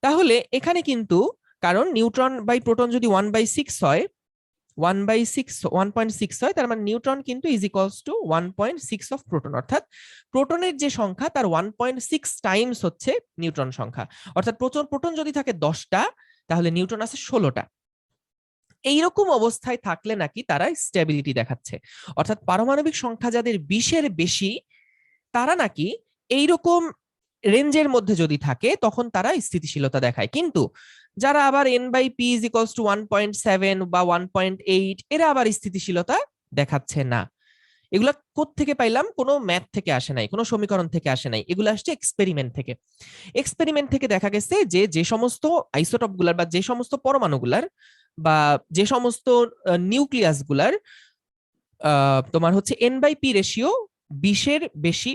তাহলে এখানে কিন্তু, কারণ নিউট্রন বাই প্রোটন যদি 1/6 হয়, 1/6 হয়, তার মানে নিউট্রন কিন্তু is equals to 1.6 of proton, অর্থাৎ প্রোটনের যে সংখ্যা তার 1.6 টাইমস হচ্ছে নিউট্রন সংখ্যা। অর্থাৎ প্রোটন যদি থাকে 10টা, তাহলে নিউট্রন আছে 16টা। এইরকম অবস্থায় থাকলে নাকি তারা স্টেবিলিটি দেখাচ্ছে। অর্থাৎ পারমাণবিক সংখ্যা যাদের 20-এর বেশি, তারা নাকি এইরকম রেঞ্জের মধ্যে যদি থাকে তখন তারা স্থিতিশীলতা দেখায়। কিন্তু যারা আবার n/p ইজ ইকুয়ালস টু 1.7 বা 1.8, এরা আবার স্থিতিশীলতা দেখাচ্ছে না। এগুলা কোত্থেকে পাইলাম? কোনো ম্যাথ থেকে আসে নাই, কোনো সমীকরণ থেকে আসে নাই, এগুলো আসছে এক্সপেরিমেন্ট থেকে। এক্সপেরিমেন্ট থেকে দেখা গেছে যে যে সমস্ত আইসোটপ গুলার বা যে সমস্ত পরমাণুগুলার বা যে সমস্ত নিউক্লিয়াস গুলার তোমার হচ্ছে n/p রেশিও 20-এর বেশি,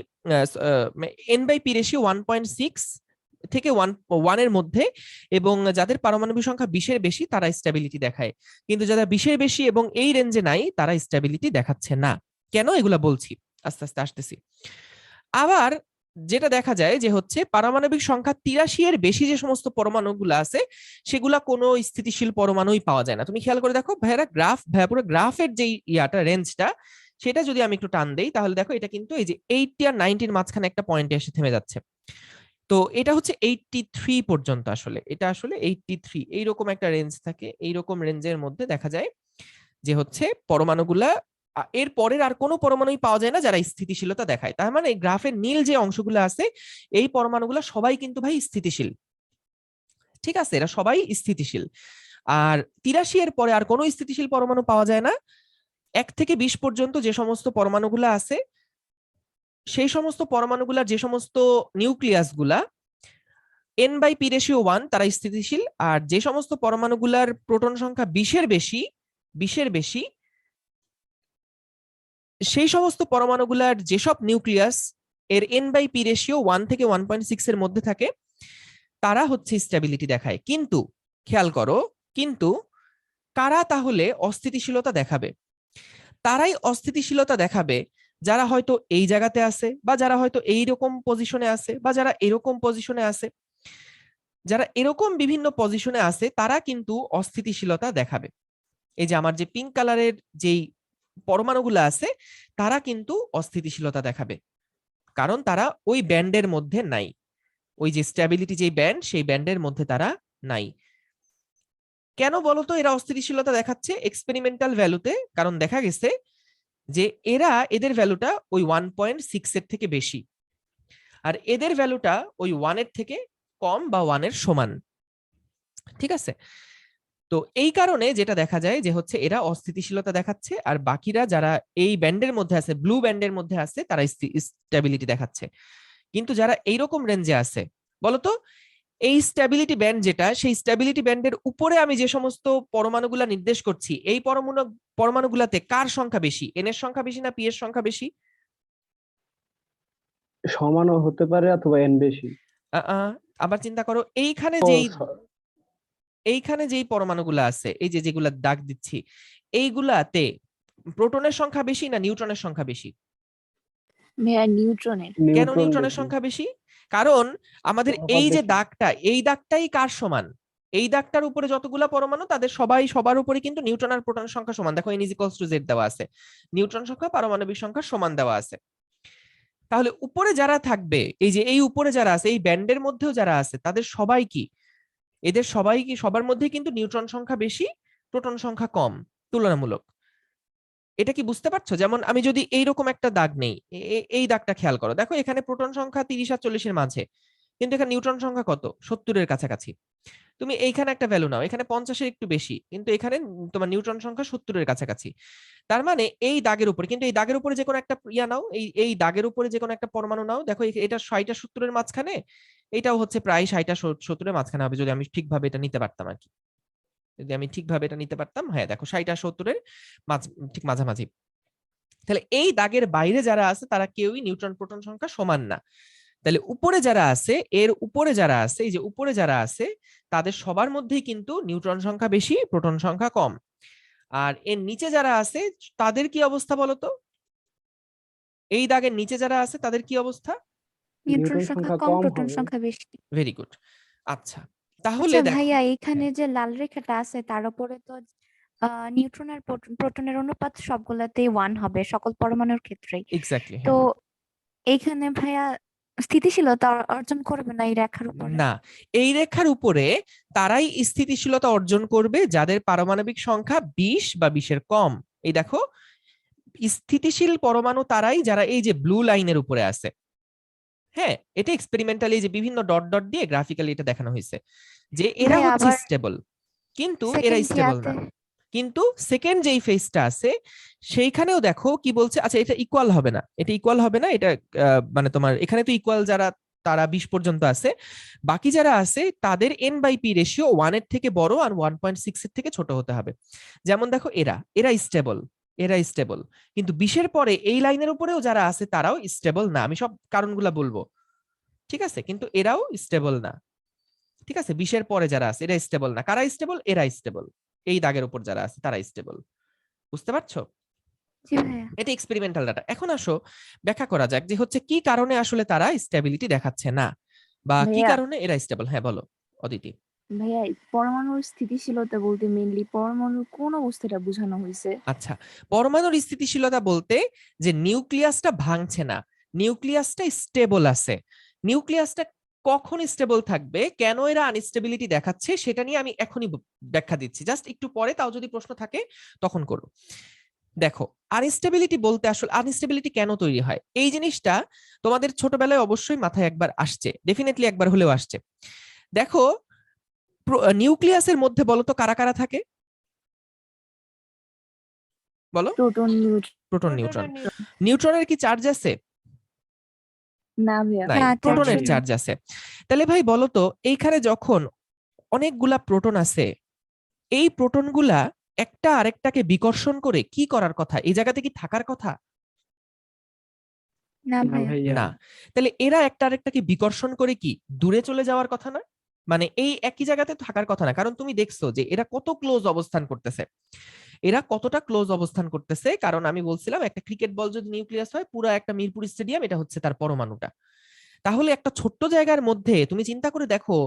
n/p রেশিও 1.6 থেকে 1 এর মধ্যে, এবং যাদের পারমাণবিক সংখ্যা 20-এর বেশি তারা স্টেবিলিটি দেখায়। কিন্তু যারা 20-এর বেশি এবং এই রেঞ্জে নাই তারা স্টেবিলিটি দেখাচ্ছে না। কেন? এগুলা বলছি, আস্তে আস্তে আসতেছি। আবার যেটা দেখা যায় যে হচ্ছে পারমাণবিক সংখ্যা 83-এর বেশি যে সমস্ত পরমাণুগুলো আছে সেগুলা কোনো স্থিতিশীল পরমাণুই পাওয়া যায় না। তুমি খেয়াল করে দেখো ভাইয়া, পুরো গ্রাফের যে রেঞ্জটা, সেটা যদি আমি একটু টান দেই তাহলে দেখো এটা কিন্তু এই যে 80 আর 90-এর মাঝখানে একটা পয়েন্টে এসে থেমে যাচ্ছে। তো এটা হচ্ছে 83 পর্যন্ত, আসলে এটা আসলে 83 এইরকম একটা রেঞ্জ থাকে। এইরকম রেঞ্জের মধ্যে দেখা যায় যে হচ্ছে পরমাণুগুলা, এর পরের আর কোনো পরমাণুই পাওয়া যায় না যারা স্থিতিশীলতা দেখায়। তার মানে গ্রাফের নীল যে অংশগুলো আছে এই পরমাণুগুলো সবাই কিন্তু ভাই স্থিতিশীল। ঠিক আছে, এরা সবাই স্থিতিশীল। আর 83 এর পরে আর কোনো স্থিতিশীল পরমাণু পাওয়া যায় না। 1 থেকে 20 পর্যন্ত যে সমস্ত পরমাণুগুলো আছে সেই সমস্ত পরমাণুগুলার যে সমস্ত নিউক্লিয়াস গুলা n/p রেশিও 1 তারা স্থিতিশীল। আর যে সমস্ত পরমাণুগুলার প্রোটন সংখ্যা 20-এর বেশি সেই সমস্ত পরমাণুগুলার যেসব নিউক্লিয়াস এর n/p রেশিও 1 থেকে 1.6 এর মধ্যে থাকে তারা হচ্ছে স্টেবিলিটি দেখায়। কিন্তু খেয়াল করো, কিন্তু কারা তাহলে অস্থিতিশীলতা দেখাবে? তারাই অস্থিতিশীলতা দেখাবে যারা হয়তো এই জায়গাতে আছে, বা যারা হয়তো এইরকম পজিশনে আছে, বা যারা এরকম পজিশনে আছে। যারা এরকম বিভিন্ন পজিশনে আছে তারা কিন্তু অস্থিতিশীলতা দেখাবে। এই যে আমার যে পিঙ্ক কালারের যেই পরমাণুগুলো আছে তারা কিন্তু অস্থিতিশীলতা দেখাবে, কারণ তারা ওই ব্যান্ডের মধ্যে নাই। ওই যে স্ট্যাবিলিটি যেই ব্যান্ড, সেই ব্যান্ডের মধ্যে তারা নাই। কেন বলতো এরা অস্থিতিশীলতা দেখাচ্ছে এক্সপেরিমেন্টাল ভ্যালুতে? কারণ দেখা গেছে যে এদের ভ্যালুটা ওই 1.6 এর থেকে বেশি, আর এদের ভ্যালুটা ওই 1 এর থেকে কম বা 1 এর সমান। ঠিক আছে, তো এই কারণে যেটা দেখা যায় যে হচ্ছে এরা অস্থিতিশীলতা দেখাচ্ছে, আর বাকিরা যারা এই ব্যান্ডের মধ্যে আছে, ব্লু ব্যান্ডের মধ্যে আছে, তারা স্টেবিলিটি দেখাচ্ছে। কিন্তু যারা এইরকম রেঞ্জে আছে, বলতো এই স্টেবিলিটি ব্যান্ড যেটা, সেই স্টেবিলিটি ব্যান্ডের উপরে আমি যে সমস্ত পরমাণুগুলা নির্দেশ করছি, এই পরমাণুগুলাতে কার সংখ্যা বেশি? এন এর সংখ্যা বেশি না পি এর সংখ্যা বেশি?
সমানও হতে পারে অথবা এন বেশি।
আবার চিন্তা করো, এইখানে
ও
যেই পরমাণুগুলো আছে, এই যে যেগুলা দাগ দিচ্ছি, এইগুলাতে প্রোটনের সংখ্যা বেশি না নিউট্রনের সংখ্যা বেশি?
ভাইয়া নিউট্রনের।
কেন
নিউট্রন
নিউট্রনের
বেশি।
সংখ্যা বেশি? কারণ আমাদের
অনুপাত
এই যে
বেশি।
দাগটা, এই দাগটাই কার সমান? এই দাগটার উপরে যতগুলা পরমাণু তাদের সবার উপরে কিন্তু নিউট্রন আর প্রোটনের সংখ্যা সমান। দেখো n = z দেওয়া আছে, নিউট্রন সংখ্যা পারমাণবিক সংখ্যা সমান দেওয়া আছে। তাহলে উপরে যারা থাকবে, এই যে এই উপরে যারা আছে, এই ব্যান্ডের মধ্যেও যারা আছে, তাদের সবাই কি, এদের সবাই কি, সবার মধ্যে কিন্তু নিউট্রন সংখ্যা বেশি, প্রোটন সংখ্যা কম তুলনামূলক। এটা কি বুঝতে পারছো? যেমন আমি যদি এইরকম একটা দাগ নেই, এই দাগটা খেয়াল করো, দেখো এখানে প্রোটন সংখ্যা 30 আর 40-এর মাঝে, কিন্তু এখানে নিউট্রন সংখ্যা কত? 70-এর কাছাকাছি। তুমি এইখানে একটা ভ্যালু নাও, এখানে 50-এর একটু বেশি, কিন্তু এখানে তোমার নিউট্রন সংখ্যা 70-এর কাছাকাছি। তার মানে এই দাগের উপরে, কিন্তু এই দাগের উপরে যে কোনো একটা ইয়া নাও, এই দাগের উপরে যে কোনো একটা পরমাণু নাও, দেখো এটা 60 আর 70-এর মাঝখানে, এটাও হচ্ছে প্রায় 60 আর 70-এর মাঝখানে হবে, যদি আমি ঠিকভাবে এটা নিতে পারতাম আর কি। যদি আমি ঠিকভাবে এটা নিতে পারতাম, হ্যাঁ দেখো 60 আর 70-এর ঠিক মাঝামাঝি। তাহলে এই দাগের বাইরে যারা আছে তারা কেউই নিউট্রন প্রোটন সংখ্যা সমান না। তাহলে উপরে যারা আছে, এর উপরে যারা আছে, এই যে উপরে যারা আছে, তাদের সবার মধ্যেই কিন্তু নিউট্রন সংখ্যা বেশি, প্রোটন সংখ্যা কম। আর এর নিচে যারা আছে তাদের কি অবস্থা বলতো? এই দাগের নিচে যারা আছে তাদের কি অবস্থা?
নিউট্রন সংখ্যা কম,
কম
প্রোটন
হবে।
সংখ্যা বেশি।
Very good. আচ্ছা, তাহলে
আচ্ছা
দেখো,
ভাইয়া, এখানে
হ্যাঁ,
যে লাল রেখাটা আছে তার উপরে তো নিউট্রন আর প্রোটনের অনুপাত সবগুলাতেই 1 হবে সকল পরমাণুর ক্ষেত্রেই।
এক্স্যাক্টলি,
তো
হ্যাঁ।
এইখানে ভাইয়া স্থিতিশীলতা অর্জন করবে না এই রেখার উপরে?
না, এই রেখার উপরে তারাই স্থিতিশীলতা অর্জন করবে যাদের পারমাণবিক সংখ্যা 20 বা 20-এর কম। এই দেখো, স্থিতিশীল পরমাণু তারাই যারা এই যে ব্লু লাইনের উপরে আছে। হ্যাঁ, এটা এক্সপেরিমেন্টালি যে বিভিন্ন ডট ডট দিয়ে গ্রাফিক্যালি এটা দেখানো হয়েছে যে এরা
ভাইয়া
হচ্ছে
আবার
স্টেবল, কিন্তু এরা
সেকেন্ড
স্টেবল
ইয়াতে
না। কিন্তু সেকেন্ড যেই ফেজটা আছে সেইখানেও দেখো কি বলছে, আচ্ছা এটা ইকুয়াল হবে না, এটা ইকুয়াল হবে না, এটা মানে তোমার এখানে তো ইকুয়াল যারা তারা 20 পর্যন্ত আছে, বাকি যারা আছে তাদের n/p রেশিও 1 এর থেকে বড় আর 1.6 এর থেকে ছোট হতে হবে। যেমন দেখো এরা এরা স্টেবল, এরা স্টেবল, কিন্তু 20-এর পরে এই লাইনের উপরেও যারা আছে তারাও স্টেবল না। আমি সব কারণগুলো বলবো, ঠিক আছে, কিন্তু এরাও স্টেবল না। ঠিক আছে, 20-এর পরে যারা আছে এরা স্টেবল না। কারা স্টেবল? এরা স্টেবল। এই দাগের উপর যারা আছে তারা স্টেবল। বুঝতে পারছো?
জি ভাইয়া।
এটা এক্সপেরিমেন্টাল ডাটা। এখন আসো ব্যাখ্যা করা যাক যে হচ্ছে কি কারণে আসলে তারা স্টেবিলিটি দেখাচ্ছে না, বা কি
ভাইয়া
কারণে এরা স্টেবল। হ্যাঁ বলো অদিতি।
ভাইয়া পরমাণুর স্থিতিশীলতা বলতে মেইনলি পরমাণুর কোন অবস্থাটা বোঝানো হয়েছে?
আচ্ছা, পরমাণুর স্থিতিশীলতা বলতে যে নিউক্লিয়াসটা ভাঙছে না, নিউক্লিয়াসটা স্টেবল আছে। নিউক্লিয়াসটা কখন স্টেবল থাকবে, কেন এরা আনস্টেবিলিটি দেখাচ্ছে, সেটা নিয়ে আমি এখনই ব্যাখ্যা দিচ্ছি। জাস্ট একটু পরে, তাও যদি প্রশ্ন থাকে তখন করো। দেখো, আনস্টেবিলিটি বলতে আসলে আনস্টেবিলিটি কেন তৈরি হয় এই জিনিসটা তোমাদের ছোটবেলায় অবশ্যই মাথায় একবার আসছে, ডেফিনেটলি একবার হলেও আসছে। দেখো, নিউক্লিয়াসের মধ্যে বলো তো কারা কারা থাকে, বলো।
Proton
proton, neutron. নিউট্রনের কি চার্জ আছে?
না ভাইয়া।
নাই,
না,
প্রোটনের
চার্জ
চার্জ আছে। তাহলে ভাই বলো তো, এইখানে যখন অনেকগুলা প্রোটন আছে, এই প্রোটনগুলা একটা আরেকটাকে বিকর্ষণ করে কি করার কথা, এই জায়গাতে কি থাকার কথা?
না
না
ভাইয়া।
ভাইয়া।
না। তাহলে এরা একটা আরেকটাকে বিকর্ষণ করে কি দূরে চলে যাওয়ার কথা না? মানে এই একই জায়গাতে থাকার কথা না, কারণ তুমি দেখছো যে এরা কত ক্লোজ অবস্থান করতেছে। এরা কতটা ক্লোজ অবস্থান করতেছে, কারণ আমি বলছিলাম একটা ক্রিকেট বল যদি নিউক্লিয়াস হয়, পুরো একটা মিরপুর স্টেডিয়াম এটা হচ্ছে তার পরমাণুটা। তাহলে একটা ছোট্ট জায়গার মধ্যে তুমি চিন্তা করে দেখো,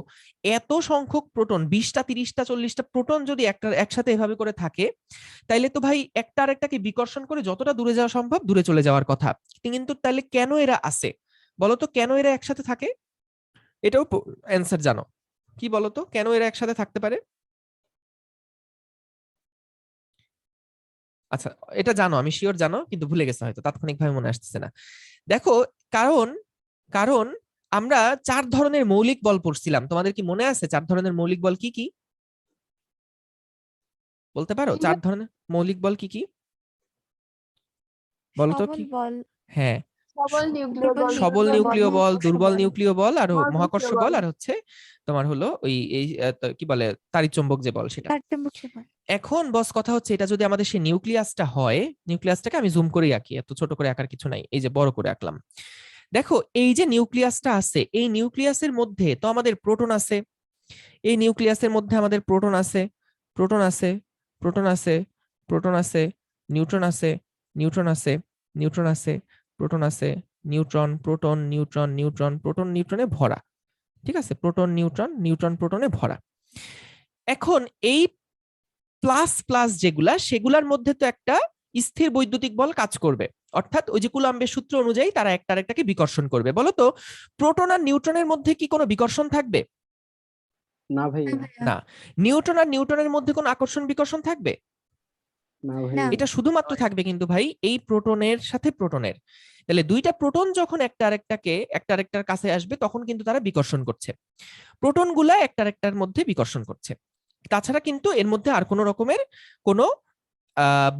এত সংখ্যক প্রোটন, 20টা 30টা 40টা প্রোটন যদি একটা একসাথে এভাবে করে থাকে, তাইলে তো ভাই একটা আরেকটাকে বিকর্ষণ করে যতটা দূরে যাওয়া সম্ভব দূরে চলে যাওয়ার কথা। কিন্তু তাহলে কেন এরা আছে বলতো, কেন এরা একসাথে থাকে? এটাও অ্যান্সার জানো কি বলতো, কেন এরা একসাথে থাকতে পারে? আচ্ছা, এটা জানো, আমি শিওর জানো, কিন্তু ভুলে গেছে হয়তো, তাৎক্ষণিকভাবে মনে আসতেছে না। দেখো, কারণ কারণ আমরা 4 ধরনের মৌলিক বল পড়ছিলাম, তোমাদের কি মনে আছে 4 ধরনের মৌলিক বল কি কি? বলতে পারো 4 ধরনের মৌলিক বল কি কি? বলো তো
সবল
কি?
বল,
হ্যাঁ,
সবল নিউক্লিয় বল,
সবল
দুর্বল
নিউক্লিয় বল,
মহাকর্ষ
দুর্বল
বল।
নিউক্লিয় বল, আর
মহাকর্ষীয়
মহাকর্ষ বল,
বল।
আর হচ্ছে তোমার হলো ওই এই কি বলে তাড়িৎচুম্বক যে বল সেটা।
তারতম্য বল।
এখন বস কথা হচ্ছে, এটা যদি আমাদের সেই নিউক্লিয়াসটা হয়, নিউক্লিয়াসটাকে আমি জুম করে আঁকি, এত ছোট করে আঁকার কিছু নাই, এই যে বড় করে আঁকলাম। দেখো, এই যে নিউক্লিয়াসটা আছে, এই নিউক্লিয়াসের মধ্যে তো আমাদের প্রোটন আছে, এই নিউক্লিয়াসের মধ্যে আমাদের প্রোটন আছে, প্রোটন আছে, প্রোটন আছে, প্রোটন আছে, নিউট্রন আছে, নিউট্রন আছে, নিউট্রন আছে, প্রোটন আছে, neutron, proton, neutron, neutron, proton, নিউট্রনে ভরা। ঠিক আছে, প্রোটন, নিউট্রন, নিউট্রন, প্রোটনে ভরা। এখন এই প্লাস প্লাস যেগুলা, সেগুলার মধ্যে তো একটা স্থির বৈদ্যুতিক বল কাজ করবে, অর্থাৎ ওই যে কুলাম্বের সূত্র অনুযায়ী তারা একটা আরেকটাকে বিকর্ষণ করবে। বলতো প্রোটন আর নিউট্রনের মধ্যে কি কোনো বিকর্ষণ থাকবে?
না ভাইয়া।
না। নিউট্রন আর নিউট্রনের মধ্যে কোনো আকর্ষণ বিকর্ষণ থাকবে?
না ভাইয়া।
এটা শুধুমাত্র থাকবে কিন্তু ভাই এই প্রোটনের সাথে প্রোটনের। তাহলে দুইটা প্রোটন যখন একটা আরেকটার কাছে আসবে, তখন কিন্তু তারা বিকর্ষণ করছে, প্রোটন গুলা একটা আরেকটার মধ্যে বিকর্ষণ করছে। তাছাড়া কিন্তু এর মধ্যে আর কোনো রকমের কোনো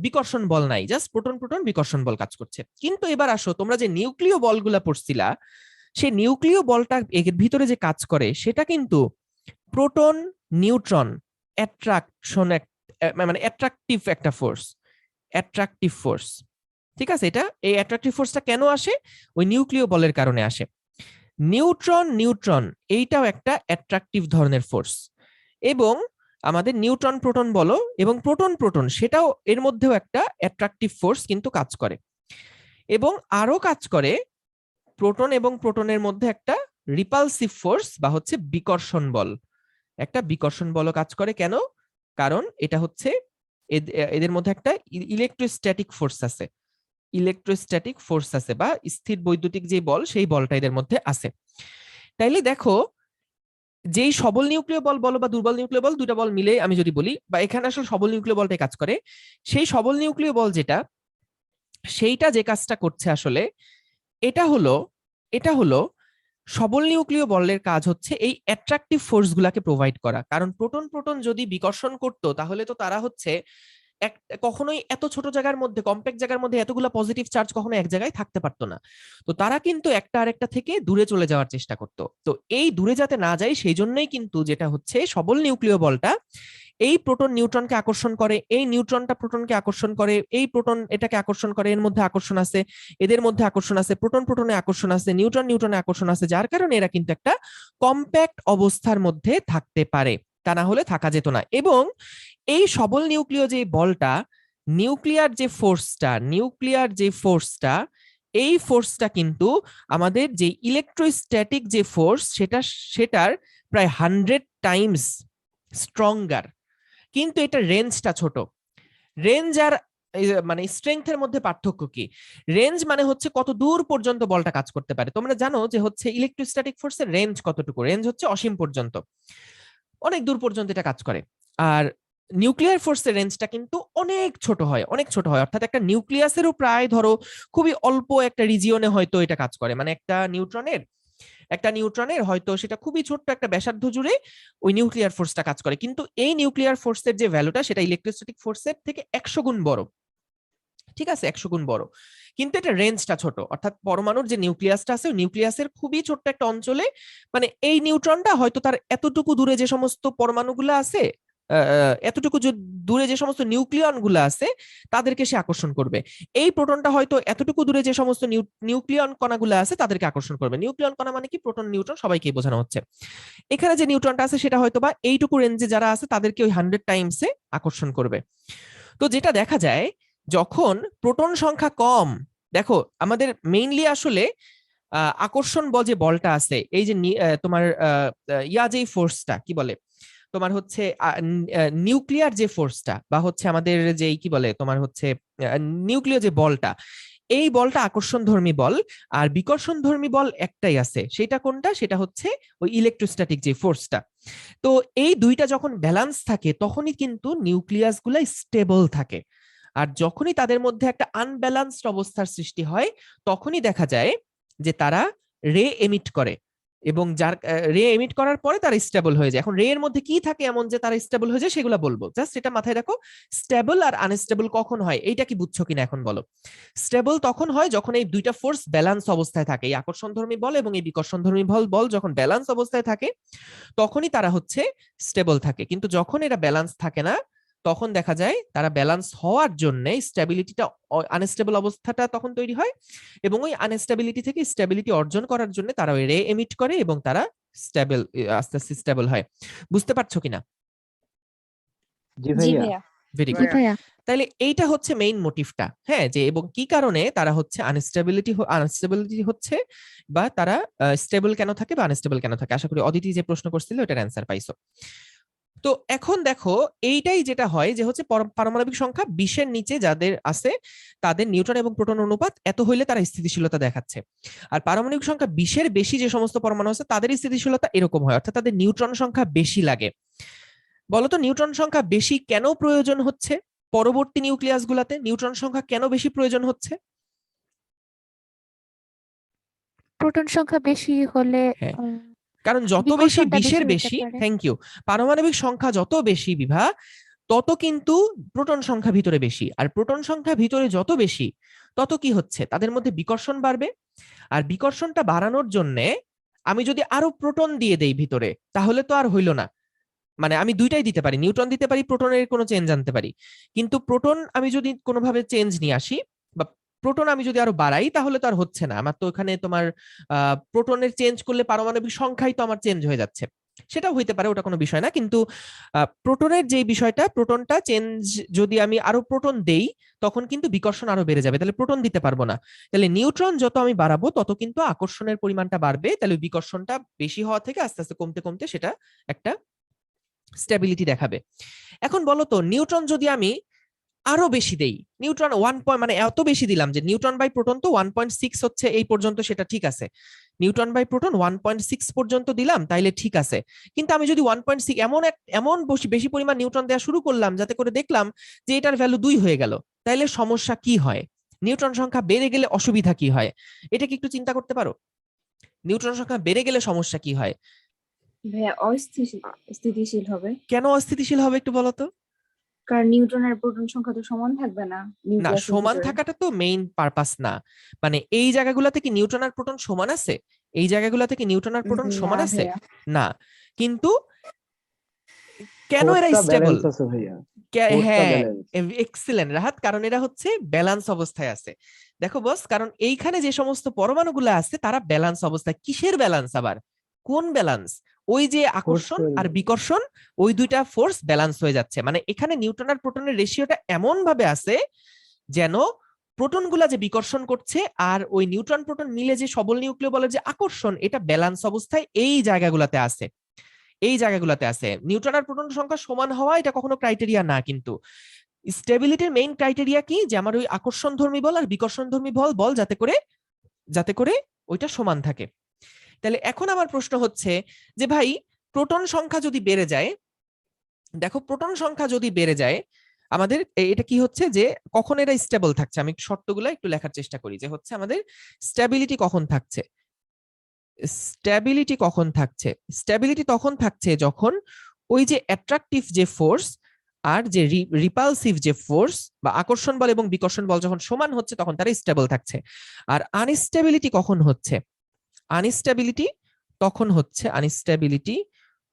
বিকর্ষণ বল নাই, জাস্ট প্রোটন প্রোটন বিকর্ষণ বল কাজ করছে। কিন্তু এবার আসো, তোমরা যে নিউক্লিয় বলগুলা পড়ছিলা, সেই নিউক্লিয় বলটা এর ভিতরে যে কাজ করে সেটা কিন্তু প্রোটন নিউট্রন অ্যাট্রাকশন, মানে অ্যাট্রাকটিভ একটা ফোর্স, অ্যাট্রাকটিভ ফোর্স। ঠিক আছে, এটা এই অ্যাট্রাকটিভ ফোর্সটা কেন আসে? ওই নিউক্লিয় বলের কারণে আসে। নিউট্রন নিউট্রন এইটাও একটা অ্যাট্রাকটিভ ধরনের ফোর্স, এবং আমাদের নিউট্রন প্রোটন বলো এবং প্রোটন প্রোটন সেটাও এর মধ্যেও একটা অ্যাট্রাকটিভ ফোর্স কিন্তু কাজ করে। এবং আরো কাজ করে প্রোটন এবং প্রোটনের মধ্যে একটা রিপালসিভ ফোর্স বা হচ্ছে বিকর্ষণ বল, একটা বিকর্ষণ বলও কাজ করে। কেন? কারণ এটা হচ্ছে এদের মধ্যে একটা ইলেকট্রোস্ট্যাটিক ফোর্স আছে, ইলেকট্রোস্ট্যাটিক ফোর্স আছে বা স্থির বৈদ্যুতিক যে বল সেই বলটা এদের মধ্যে আছে। তাইলে দেখো যেই সবল নিউক্লিয় বল বলো বা দুর্বল নিউক্লিয় বল, দুটা বল মিলে আমি যদি বলি, বা এখানে আসলে সবল নিউক্লিয় বলটাই কাজ করে, সেই সবল নিউক্লিয় বল যেটা, সেইটা যে কাজটা করছে আসলে এটা হলো সবল নিউক্লিয় বলের কাজ হচ্ছে এই অ্যাট্রাকটিভ ফোর্স গুলাকে প্রোভাইড করা। কারণ প্রোটন প্রোটন যদি বিকর্ষণ করতো তাহলে তো তারা হচ্ছে কখনোই এত ছোট জায়গার মধ্যে, কম্প্যাক্ট জায়গার মধ্যে এতগুলো পজিটিভ চার্জ কখনো এক জায়গায় থাকতে পারতো না। তো তারা কিন্তু একটা আরেকটা থেকে দূরে চলে যাওয়ার চেষ্টা করতো। তো এই দূরে যাতে না যায় সেই জন্যই কিন্তু যেটা হচ্ছে সবল নিউক্লিয় বলটা এই প্রোটন নিউট্রনকে আকর্ষণ করে, এই নিউট্রনটা প্রোটনকে আকর্ষণ করে, এই প্রোটন এটাকে আকর্ষণ করে, এর মধ্যে আকর্ষণ আছে, এদের মধ্যে আকর্ষণ আছে, প্রোটন প্রোটনে আকর্ষণ আছে, নিউট্রন নিউট্রনে আকর্ষণ আছে, যার কারণে এরা কিন্তু একটা কম্প্যাক্ট অবস্থার মধ্যে থাকতে পারে, তা না হলে থাকা যেত না। এবং এই সবল নিউক্লিয় যে বলটা, নিউক্লিয়ার যে ফোর্সটা এই ফোর্সটা কিন্তু আমাদের যে ইলেকট্রোস্ট্যাটিক যে ফোর্স সেটার প্রায় 100 টাইমস স্ট্রঙ্গার, কিন্তু এটা রেঞ্জটা ছোট। রেঞ্জ আর মানে স্ট্রেংথের মধ্যে পার্থক্য কি? রেঞ্জ মানে হচ্ছে কত দূর পর্যন্ত বলটা কাজ করতে পারে। তোমরা জানো যে হচ্ছে ইলেকট্রোস্ট্যাটিক ফোর্সের রেঞ্জ কতটুকু, রেঞ্জ হচ্ছে অসীম পর্যন্ত, অনেক দূর পর্যন্ত এটা কাজ করে। আর নিউক্লিয়ার ফোর্সের রেঞ্জটা কিন্তু অনেক ছোট হয়, অনেক ছোট হয়, অর্থাৎ একটা নিউক্লিয়াসেরও প্রায় ধরো খুবই অল্প একটা রিজিয়নে হয়তো এটা কাজ করে, মানে একটা নিউট্রনের হয়তো সেটা খুবই ছোট্ট একটা ব্যাসার্ধ জুড়ে ওই নিউক্লিয়ার ফোর্সটা কাজ করে, কিন্তু এই নিউক্লিয়ার ফোর্সের যে ভ্যালুটা সেটা ইলেকট্রোস্ট্যাটিক ফোর্সের থেকে 100 গুণ বড়। ঠিক আছে, 100 গুণ বড়, কিন্তু এটা রেঞ্জটা ছোট। অর্থাৎ পরমাণুর যে নিউক্লিয়াসটা আছে, নিউক্লিয়াসের খুবই ছোট্ট একটা অঞ্চলে, মানে এই নিউট্রনটা হয়তো তার এতটুকু দূরে যে সমস্ত পরমাণুগুলো আছে, এতটুকু দূরে যে সমস্ত নিউক্লিয়ন গুলো আছে তাদেরকে সে আকর্ষণ করবে। এই প্রোটনটা হয়তো এতটুকু দূরে যে সমস্ত নিউক্লিয়ন কণাগুলো আছে তাদেরকে আকর্ষণ করবে। নিউক্লিয়ন কণা মানে কি? প্রোটন নিউট্রন সবাইকেই বোঝানো হচ্ছে। এখানে যে নিউট্রনটা আছে সেটা হয়তো বা এইটুকু রেঞ্জে যারা আছে তাদেরকে ওই 100 টাইমসে আকর্ষণ করবে। তো যেটা দেখা যায় যখন প্রোটন সংখ্যা কম, দেখো আমাদের মেইনলি আসলে আকর্ষণ বল যে বলটা আছে, এই যে তোমার যেই ফোর্সটা কি বলে তোমার হচ্ছে নিউক্লিয়ার যে ফোর্সটা বা হচ্ছে আমাদের যেই কি বলে তোমার হচ্ছে নিউক্লিয় যে বলটা, এই বলটা আকর্ষণধর্মী বল। আর বিকর্ষণধর্মী বল একটাই আছে, সেটা কোনটা? সেটা হচ্ছে ওই ইলেকট্রোস্ট্যাটিক যে ফোর্সটা। তো এই দুইটা যখন ব্যালেন্স থাকে তখনই কিন্তু নিউক্লিয়াস গুলা স্টেবল থাকে। আর যখনই তাদের মধ্যে একটা আনব্যালেন্সড অবস্থার সৃষ্টি হয় তখনই দেখা যায় যে তারা রে এমিট করে, এবং যার রে এমিট করার পরে তারা স্টেবল হয়ে যায়। এখন রে এর মধ্যে কি থাকে এমন যে তারা স্টেবল হয়ে যায় সেগুলো বলবো, জাস্ট এটা মাথায় রাখো। স্টেবল আর আনস্টেবল কখন হয় এইটা কি বুঝছো কিনা এখন বলো। স্টেবল তখন হয় যখন এই দুইটা ফোর্স ব্যালেন্স অবস্থায় থাকে, এই আকর্ষণধর্মী বল এবং এই বিকর্ষণধর্মী বল যখন ব্যালেন্স অবস্থায় থাকে তখনই তারা হচ্ছে স্টেবল থাকে। কিন্তু যখন এরা ব্যালেন্স থাকে না তখন দেখা যায় তারা ব্যালেন্স হওয়ার জন্য স্টেবিলিটিটা, আনস্টেবল অবস্থাটা তখন তৈরি হয়, এবং ওই আনস্টেবিলিটি থেকে স্টেবিলিটি অর্জন করার জন্য তারা ওই রে এমিট করে এবং তারা স্টেবল, আস্তে আস্তে স্টেবল হয়। বুঝতে পারছো কিনা?
জি
জি
ভাইয়া।
ভাইয়া।
ভেরি
জি
গুড।
ভাইয়া।
তাহলে এইটা হচ্ছে মেইন মোটিভটা, হ্যাঁ, যে এবং কি কারণে তারা হচ্ছে আনস্টেবিলিটি হচ্ছে, বা তারা স্টেবল কেন থাকে বা আনস্টেবল কেন থাকে। আশা করি অদিতি যে প্রশ্ন করছিল ওটার অ্যান্সার পাইছো। তো এখন দেখো এইটাই যেটা হয় যে হচ্ছে পারমাণবিক সংখ্যা 20 এর নিচে যাদের আছে তাদের নিউট্রন এবং প্রোটন অনুপাত এত হইলে তারা স্থিতিশীলতা দেখাচ্ছে। আর পারমাণবিক সংখ্যা 20 এর বেশি যে সমস্ত পরমাণু আছে তাদের স্থিতিশীলতা এরকম হয়, অর্থাৎ তাদের নিউট্রন সংখ্যা বেশি লাগে। বলতো নিউট্রন সংখ্যা বেশি কেন প্রয়োজন হচ্ছে? পরবর্তী নিউক্লিয়াস গুলাতে নিউট্রন সংখ্যা কেন বেশি প্রয়োজন হচ্ছে?
প্রোটন সংখ্যা বেশি হলে
হ্যাঁ, কারণ যত বেশি
বিকর্ষণটা
20 এর
হতে
বেশি,
পারে।
থ্যাংক ইউ, পারমাণবিক সংখ্যা যত বেশি বিভা তত কিন্তু প্রোটন সংখ্যা ভিতরে বেশি, আর প্রোটন সংখ্যা ভিতরে যত বেশি তত কি হচ্ছে তাদের মধ্যে বিকর্ষণ বাড়বে। আর বিকর্ষণটা বাড়ানোর জন্য আমি যদি আরো প্রোটন দিয়ে দেই ভিতরে তাহলে তো আর হইল না। মানে আমি দুইটাই দিতে পারি, নিউট্রন দিতে পারি, প্রোটনের কোনো চেঞ্জ আনতে পারি, কিন্তু প্রোটন আমি যদি কোনোভাবে চেঞ্জ নিয়ে আসি বা প্রোটন আমি যদি আরো বাড়াই তাহলে তো আর হচ্ছে না। আমার তো ওখানে তোমার প্রোটনের চেঞ্জ করলে পারমাণবিক সংখ্যাই তো আমার চেঞ্জ হয়ে যাচ্ছে, সেটাও হইতে পারে, ওটা কোনো বিষয় না। কিন্তু প্রোটনের যে বিষয়টা, প্রোটনটা চেঞ্জ যদি আমি আরো প্রোটন দেই তখন কিন্তু বিকর্ষণ আরো বেড়ে যাবে, তাহলে প্রোটন দিতে পারবো না। তাহলে নিউট্রন যত আমি বাড়াবো তত কিন্তু আকর্ষণের পরিমাণটা বাড়বে, তাহলে বিকর্ষণটা বেশি হওয়া থেকে আস্তে আস্তে কমতে কমতে সেটা একটা স্টেবিলিটি দেখাবে। এখন বলো তো নিউট্রন যদি আমি আরো বেশি দেই, নিউট্রন 1 মানে এত বেশি দিলাম যে নিউট্রন বাই প্রোটন তো 1.6 হচ্ছে এই পর্যন্ত, সেটা ঠিক আছে, নিউটন বাই প্রোটন 1.6 পর্যন্ত দিলাম তাইলে ঠিক আছে। কিন্তু আমি যদি 1.6 এমন বেশি পরিমাণ নিউট্রন দেওয়া শুরু করলাম যাতে করে দেখলাম যে এটার ভ্যালু 2 হয়ে গেল, তাইলে সমস্যা কি হয়? নিউট্রন সংখ্যা বেড়ে গেলে অসুবিধা কি হয়? এটা কি একটু চিন্তা করতে পারো? নিউট্রন সংখ্যা বেড়ে গেলে সমস্যা কি হয়?
ভাইয়া স্থিতিশীল হবে।
কেন অস্থিতিশীল হবে একটু বলো তো?
কারণ নিউট্রন আর প্রোটন সংখ্যা তো সমান থাকবে না
না,
নিউক্লিয়াসের
সমান
ভিতরে।
থাকাটা তো মেইন পারপাস না। মানে এই জায়গাগুলোতে কি নিউট্রন আর প্রোটন সমান আছে? এই জায়গাগুলোতে কি নিউট্রন আর প্রোটন
না
সমান আছে?
ভাইয়া।
না। কিন্তু কেন এরা
ফোর্সটা
স্টেবল?
ব্যালেন্স আছে ভাইয়া, ফোর্সটা
হ্যাঁ,
ব্যালেন্স।
এক্সিলেন্ট রাহাত, কারণ এরা হচ্ছে ব্যালান্স অবস্থায় আছে। দেখো বস, কারণ এইখানে যে সমস্ত পরমাণুগুলো আছে তারা ব্যালান্স অবস্থায়। কিসের ব্যালান্স আবার? কোন ব্যালান্স? ওই যে
ফোর্স
আকর্ষণ আর বিকর্ষণ, ওই দুইটা ফোর্স ব্যালান্স হয়ে যাচ্ছে। মানে এখানে নিউট্রন আর প্রোটনের রেশিওটা এমন ভাবে আছে যেন প্রোটনগুলা যে বিকর্ষণ করছে আর ওই নিউট্রন প্রোটন মিলে যে সবল নিউক্লিয় বলের যে আকর্ষণ, এটা ব্যালান্স অবস্থায় এই জায়গাগুলোতে আছে। এই জায়গাগুলোতে আছে। নিউট্রন আর প্রোটন সংখ্যা সমান হওয়া এটা কখনো ক্রাইটেরিয়া না, কিন্তু স্টেবিলিটির মেইন ক্রাইটেরিয়া কি? যে আমার ওই আকর্ষণধর্মী বল আর বিকর্ষণধর্মী বল যাতে করে ওইটা সমান থাকে। তাহলে এখন আমার প্রশ্ন হচ্ছে যে ভাই, প্রোটন সংখ্যা যদি বেড়ে যায়, দেখো প্রোটন সংখ্যা যদি বেড়ে যায় আমাদের এটা কি হচ্ছে যে কখন এরা স্টেবল থাকছে? আমি শর্তগুলো একটু লেখার চেষ্টা করি। যে হচ্ছে আমাদের স্টেবিলিটি কখন থাকছে? স্টেবিলিটি কখন থাকছে? স্টেবিলিটি তখন থাকছে যখন ওই যে অ্যাট্রাকটিভ যে ফোর্স আর যে রিপালসিভ যে ফোর্স বা আকর্ষণ বল এবং বিকর্ষণ বল যখন সমান হচ্ছে তখন তারা স্টেবল থাকছে। আর আনস্টেবিলিটি কখন হচ্ছে? আনস্টেবিলিটি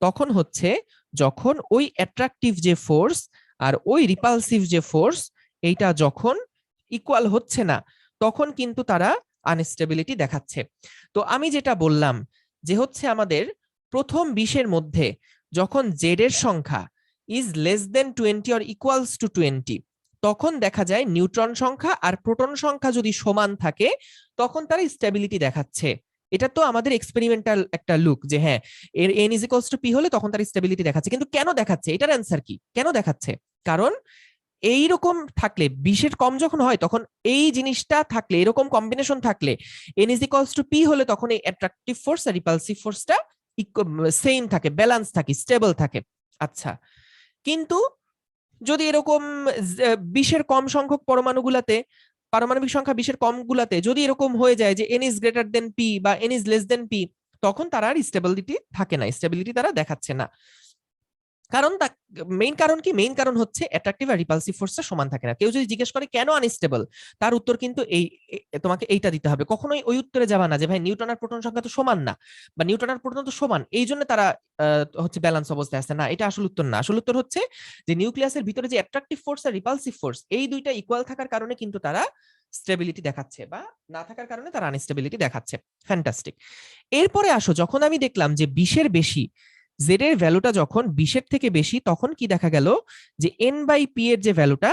তখন হচ্ছে যখন ওই অ্যাট্রাকটিভ যে ফোর্স আর ওই রিপালসিভ যে ফোর্স এইটা যখন ইকুয়াল হচ্ছে না, তখন কিন্তু তারা আনস্টেবিলিটি দেখাচ্ছে। তো আমি যেটা বললাম যে হচ্ছে আমাদের প্রথম 20 মধ্যে যখন জেড এর সংখ্যা is less then 20 or equals to 20, তখন দেখা যায় নিউট্রন সংখ্যা আর প্রোটন সংখ্যা যদি সমান থাকে তখন তারা স্টেবিলিটি দেখাচ্ছে। এটা তো আমাদের এক্সপেরিমেন্টাল একটা লুক যে হ্যাঁ, এর N is equals to P হলে তখন তার স্টেবিলিটি দেখাচ্ছে। কিন্তু কেন দেখাচ্ছে? এটার অ্যান্সার কি? কেন দেখাচ্ছে? কারণ এইরকম থাকলে 20 কম যখন হয় তখন এই জিনিসটা থাকলে, এরকম কম্বিনেশন থাকলে N is equals to P হলে তখন এই অ্যাট্রাকটিভ ফোর্স আর রিপালসিভ ফোর্সটা সেম থাকে, ব্যালেন্স থাকে, স্টেবল থাকে। আচ্ছা, কিন্তু যদি এরকম 20 কম সংখ্যক পরমাণুগুলাতে, পারমাণবিক সংখ্যা 20 কম গুলাতে যদি এরকম হয়ে যায় যে N is greater than P বা N is less than P, তখন তারা আর স্টেবিলিটি থাকে না, স্টেবিলিটি তারা দেখাচ্ছে না। কারণ মেইন কারণ কি? মেইন কারণ হচ্ছে অ্যাট্রাকটিভ আর রিপালসিভ ফোর্সটা সমান থাকে না। কেউ যদি জিজ্ঞেস করে কেন আনস্টেবল, তার উত্তর কিন্তু তোমাকে এইটা দিতে হবে। কখনোই ওই উত্তরে যাবা না যে ভাই নিউটন আর প্রোটন সংখ্যা তো সমান না বা নিউটন আর প্রোটন তো সমান এই জন্য তারা হচ্ছে ব্যালেন্স অবস্থায় আছে না। এটা আসল উত্তর না। আসল উত্তর হচ্ছে যে নিউক্লিয়াসের ভিতরে যে অ্যাট্রাকটিভ ফোর্স আর রিপালসিভ ফোর্স এই দুইটা ইকুয়াল থাকার কারণে কিন্তু তারা স্টেবিলিটি দেখাচ্ছে, বা না থাকার কারণে তারা আনস্টেবিলিটি দেখাচ্ছে। ফ্যান্টাস্টিক। এরপরে আসো, যখন আমি দেখলাম যে 20 বেশি, জেড এর ভ্যালুটা যখন 20 থেকে বেশি, তখন কি দেখা গেল যে এন বাই পি এর যে ভ্যালুটা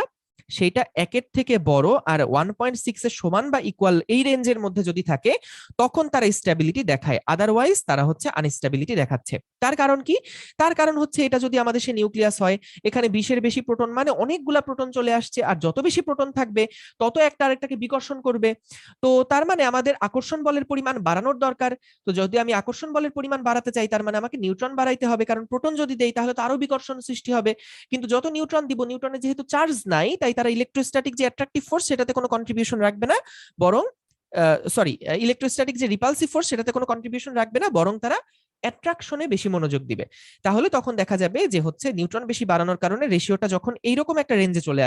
সেটা 1 থেকে বড় আর 1.6 এর সমান বা ইকুয়াল এই রেঞ্জের মধ্যে যদি থাকে তখন তারা স্টেবিলিটি দেখায়, আদারওয়াইজ তারা হচ্ছে আনস্টেবিলিটি দেখাচ্ছে। তার কারণ কি? তার কারণ হচ্ছে এটা যদি আমাদের সে নিউক্লিয়াস হয়, এখানে 20 বেশি প্রোটন মানে অনেকগুলা প্রোটন চলে আসছে, আর যত বেশি প্রোটন থাকবে তত একটা আরেকটাকে বিকর্ষণ করবে। তো তার মানে আমাদের আকর্ষণ বলের পরিমাণ বাড়ানোর দরকার। তো যদি আমি আকর্ষণ বলের পরিমাণ বাড়াতে চাই তার মানে আমাকে নিউট্রন বাড়াইতে হবে, কারণ প্রোটন যদি দেই তাহলে তো আরো বিকর্ষণ সৃষ্টি হবে। কিন্তু যত নিউট্রন দিব, নিউট্রনের যেহেতু চার্জ নাই, তাই তারা ইলেকট্রোস্ট্যাটিক যে অ্যাট্রাকটিভ ফোর্স সেটাতে কোনো কন্ট্রিবিউশন রাখবে না, বরং ইলেকট্রোস্ট্যাটিক যে রিপালসিভ ফোর্স সেটাতে কোনো কন্ট্রিবিউশন রাখবে না, বরং তারা অ্যাট্রাকশনে বেশি মনোযোগ দিবে। তাহলে তখন দেখা যাবে যে হচ্ছে নিউট্রন বেশি বাড়ানোর কারণে রেশিওটা যখন এইরকম একটা রেঞ্জে চলে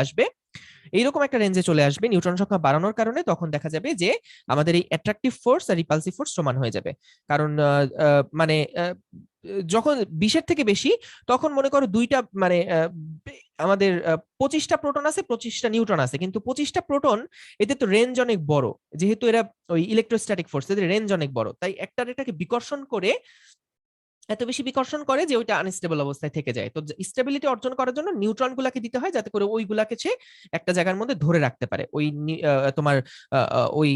আসবে, নিউট্রন সংখ্যা বাড়ানোর কারণে, তখন দেখা যাবে যে আমাদের এই অ্যাট্রাকটিভ ফোর্স আর রিপালসিভ ফোর্স সমান হয়ে যাবে। কারণ মানে যখন 20 থেকে বেশি, তখন মনে করো দুইটা মানে আমাদের 25টা প্রোটন আছে, 25টা নিউট্রন আছে, কিন্তু 25টা প্রোটন এদের তো রেঞ্জ অনেক বড়, যেহেতু এরা ওই ইলেকট্রোস্ট্যাটিক ফোর্স, এদের রেঞ্জ অনেক বড়, তাই একটাকে বিকর্ষণ করে, এত বেশি বিকর্ষণ করে যে ওইটা আনস্টেবল অবস্থায় থেকে যায়। তো স্টেবিলিটি অর্জন করার জন্য নিউট্রন গুলাকে দিতে হয় যাতে করে ওইগুলাকে সে একটা জায়গার মধ্যে ধরে রাখতে পারে। ওই তোমার ওই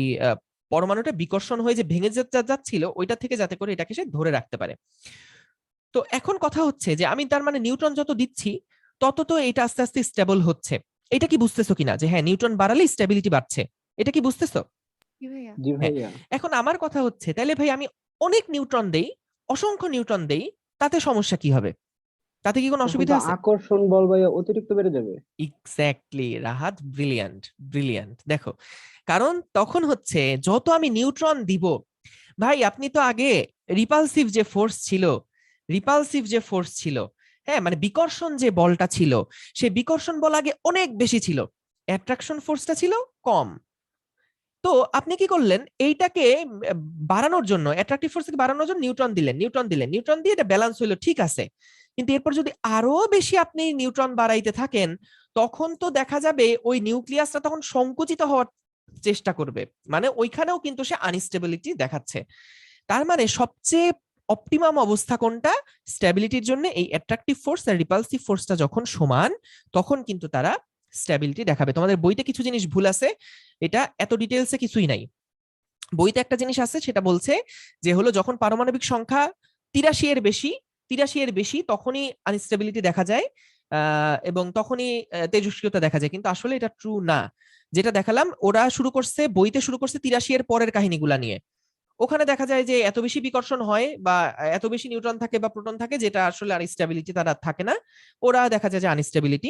পরমাণুটা বিকর্ষণ হয়ে যে ভেঙে যাচ্ছিল ওইটা থেকে যাতে করে এটাকে সে ধরে রাখতে পারে। তো এখন কথা হচ্ছে যে আমি তার মানে নিউট্রন যত দিচ্ছি তত তো এটা আস্তে আস্তে স্টেবল হচ্ছে। এটা কি বুঝতেছো কিনা যে হ্যাঁ নিউট্রন বাড়ালে স্টেবিলিটি বাড়ছে, এটা কি বুঝতেছো?
কি ভাইয়া?
জি
হ্যাঁ।
ভাইয়া।
এখন আমার কথা হচ্ছে তাহলে ভাই আমি অনেক নিউট্রন দেই, অসংখ্য নিউট্রন দেই, তাতে সমস্যা কি হবে? তাতে কি কোনো
তখন
অসুবিধা
তো
আছে?
আকর্ষণ বল ভাইয়া অতিরিক্ত বেড়ে যাবে।
Exactly Rahat, brilliant brilliant. দেখো, কারণ তখন হচ্ছে যত আমি নিউট্রন দিব, ভাই আপনি তো আগে রিপালসিভ যে ফোর্স ছিল, রিপালসিভ যে ফোর্স ছিল, হ্যাঁ মানে বিকর্ষণ যে বলটা ছিল, সেই বিকর্ষণ বল আগে অনেক বেশি ছিল, অ্যাট্রাকশন ফোর্সটা ছিল কম। তো আপনি কি করলেন, এইটাকে বাড়ানোর জন্য, অ্যাট্রাকটিভ ফোর্সকে বাড়ানোর জন্য নিউট্রন দিলেন, নিউট্রন দিয়ে এটা ব্যালেন্স হইলো, ঠিক আছে। কিন্তু এরপর যদি আরো বেশি আপনি নিউট্রন বাড়াইতে থাকেন, তখন তো দেখা যাবে ওই নিউক্লিয়াসটা তখন সংকুচিত হওয়ার চেষ্টা করবে, মানে ওইখানেও কিন্তু সে আনস্টেবিলিটি দেখাচ্ছে। তার মানে সবচেয়ে অপটিমাম অবস্থা কোনটা স্ট্যাবিলিটির জন্য? এই অ্যাট্রাকটিভ ফোর্স আর রিপালসিভ ফোর্সটা যখন সমান, তখন কিন্তু তারা স্ট্যাবিলিটি দেখাবে। তোমাদের বইতে কিছু জিনিস ভুল আছে, এটা এত ডিটেলসে কিছুই নাই। বইতে একটা জিনিস আছে, সেটা বলছে যে হলো যখন পারমাণবিক সংখ্যা 83 এর বেশি, 83 এর বেশি তখনই আনস্টেবিলিটি দেখা যায়, এবং তখনই তেজস্ক্রিয়তা দেখা যায়, কিন্তু আসলে এটা ট্রু না। যেটা দেখালাম, ওরা শুরু করছে, বইতে শুরু করছে 83 এর পরের কাহিনীগুলা নিয়ে। ওখানে দেখা যায় যে এত বেশি বিকর্ষণ হয় বা এত বেশি নিউট্রন থাকে বা প্রোটন থাকে, যেটা আসলে আনস্টেবিলিটি তারা থাকে না, ওরা দেখা যায় যে আনস্টেবিলিটি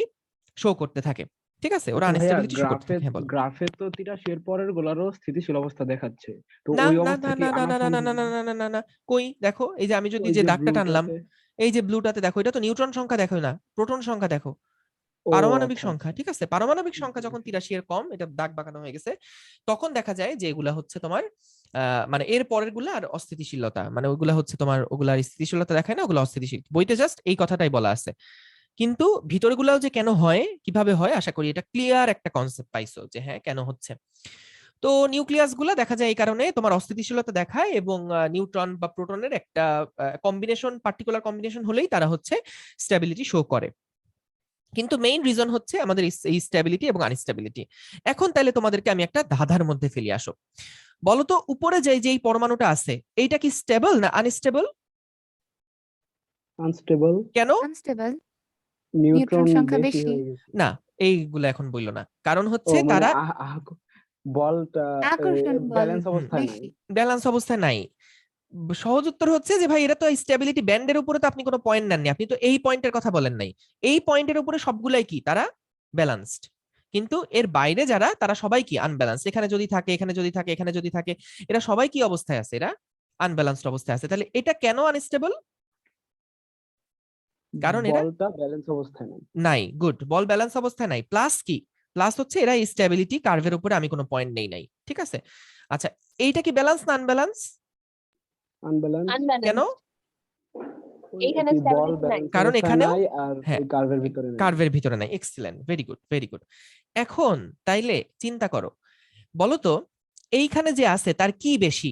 শো করতে থাকে। ঠিক আছে, ওরা
আচ্ছা ভাইয়া,
আনস্টেবিলিটি শো করতে
গ্রাফে
থাকে। হ্যাঁ বলো।
গ্রাফে তো 83 এর পরের গুলারও স্থিতিশীল অবস্থা দেখাচ্ছে। তো
না
ওই
না
অবস্থা
না
কি
না না
আনা
না না না
সম্ভব?
না না না না না, কই দেখো, এই যে আমি যদি
ওই
যে
যে
দাগটা টানলাম,
ব্লুটাতে।
এই যে ব্লুটাতে দেখো, এটা তো নিউট্রন সংখ্যা দেখো না, প্রোটন সংখ্যা দেখো,
ও
পারমাণবিক
আচ্ছা
সংখ্যা।
আচ্ছা।
ঠিক আছে, পারমাণবিক সংখ্যা যখন
বুঝেছি।
83 এর কম, এটা দাগ বাঁকানো হয়ে গেছে, তখন দেখা যায় যে এগুলা হচ্ছে তোমার মানে এর পরের গুলা আর অস্থিতিশীলতা, মানে ওইগুলা হচ্ছে তোমার, ওগুলার স্থিতিশীলতা দেখায় না, ওগুলো অস্থিতিশীল। বইতে জাস্ট এই কথাটাই বলা আছে। কিন্তু ভিতরে গুলাও যে কেন হয়, কিভাবে হয়, আশা করি এটা ক্লিয়ার একটা কনসেপ্ট পাইছো যে হ্যাঁ কেন হচ্ছে। তো নিউক্লিয়াস গুলা দেখা যায় এই কারণে তোমার অস্থিতিশীলতা দেখায়, এবং নিউট্রন বা প্রোটনের একটা কম্বিনেশন, পার্টিকুলার কম্বিনেশন হলেই তারা হচ্ছে স্টেবিলিটি শো করে। কিন্তু মেইন রিজন হচ্ছে আমাদের এই স্টেবিলিটি এবং আনস্টেবিলিটি। এখন তাহলে তোমাদেরকে আমি একটা ধাঁধার মধ্যে ফেলি, আসো বলতো উপরে যেই পরমাণুটা আছে, এইটা কি স্টেবল না আনস্টেবল?
আনস্টেবল।
কেন?
আনস্টেবল। নিউট্রন
নিউট্রন
সংখ্যা
বেশি
বেশি।
হয়ে গেছে।
না, এইগুলা এখন বললো না, কারণ
ও
হচ্ছে
মানে
তারা
বলটা
আকর্ষণ বল
ব্যালেন্স অবস্থায় নাই।
বেশি।
ব্যালেন্স অবস্থায় নাই। সহজ উত্তর হচ্ছে যে ভাই এরা তো স্টেবিলিটি ব্যান্ডের উপরে তো আপনি কোনো পয়েন্ট নেননি, আপনি তো এই পয়েন্টের কথা বলেন নাই। এই পয়েন্টের উপরে সবগুলাই কি, তারা ব্যালেন্সড। কিন্তু এর বাইরে যারা, তারা সবাই কি আনব্যালেন্সড। এখানে যদি থাকে, এখানে যদি থাকে, এখানে যদি থাকে, এরা সবাই কি অবস্থায় আছে? এরা আনব্যালেন্সড অবস্থায় আছে। তাহলে এটা কেন আনস্টেবল? কারণ এরা
বলটা ব্যালেন্স অবস্থায় নাই।
নাই। গুড, বল ব্যালেন্স অবস্থায় নাই, প্লাস কি, প্লাস হচ্ছে এরা স্টেবিলিটি কার্ভের উপরে আমি কোনো পয়েন্ট নেই নাই। ঠিক আছে, আচ্ছা এইটা কি ব্যালেন্স না আনব্যালেন্স?
আনব্যালেন্স।
কেন?
এখানে
কি বল
স্টেবিলিটি নাই।
ব্যালেন্স
কারণ
অবস্থায়
এখানেও,
নাই আর
হ্যাঁ
ওই কার্ভের ভিতরে নাই।
কার্ভের ভিতরে নাই। Excellent, very good very good. এখন তাইলে চিন্তা করো, বলো তো এইখানে যে আছে তার কি বেশি,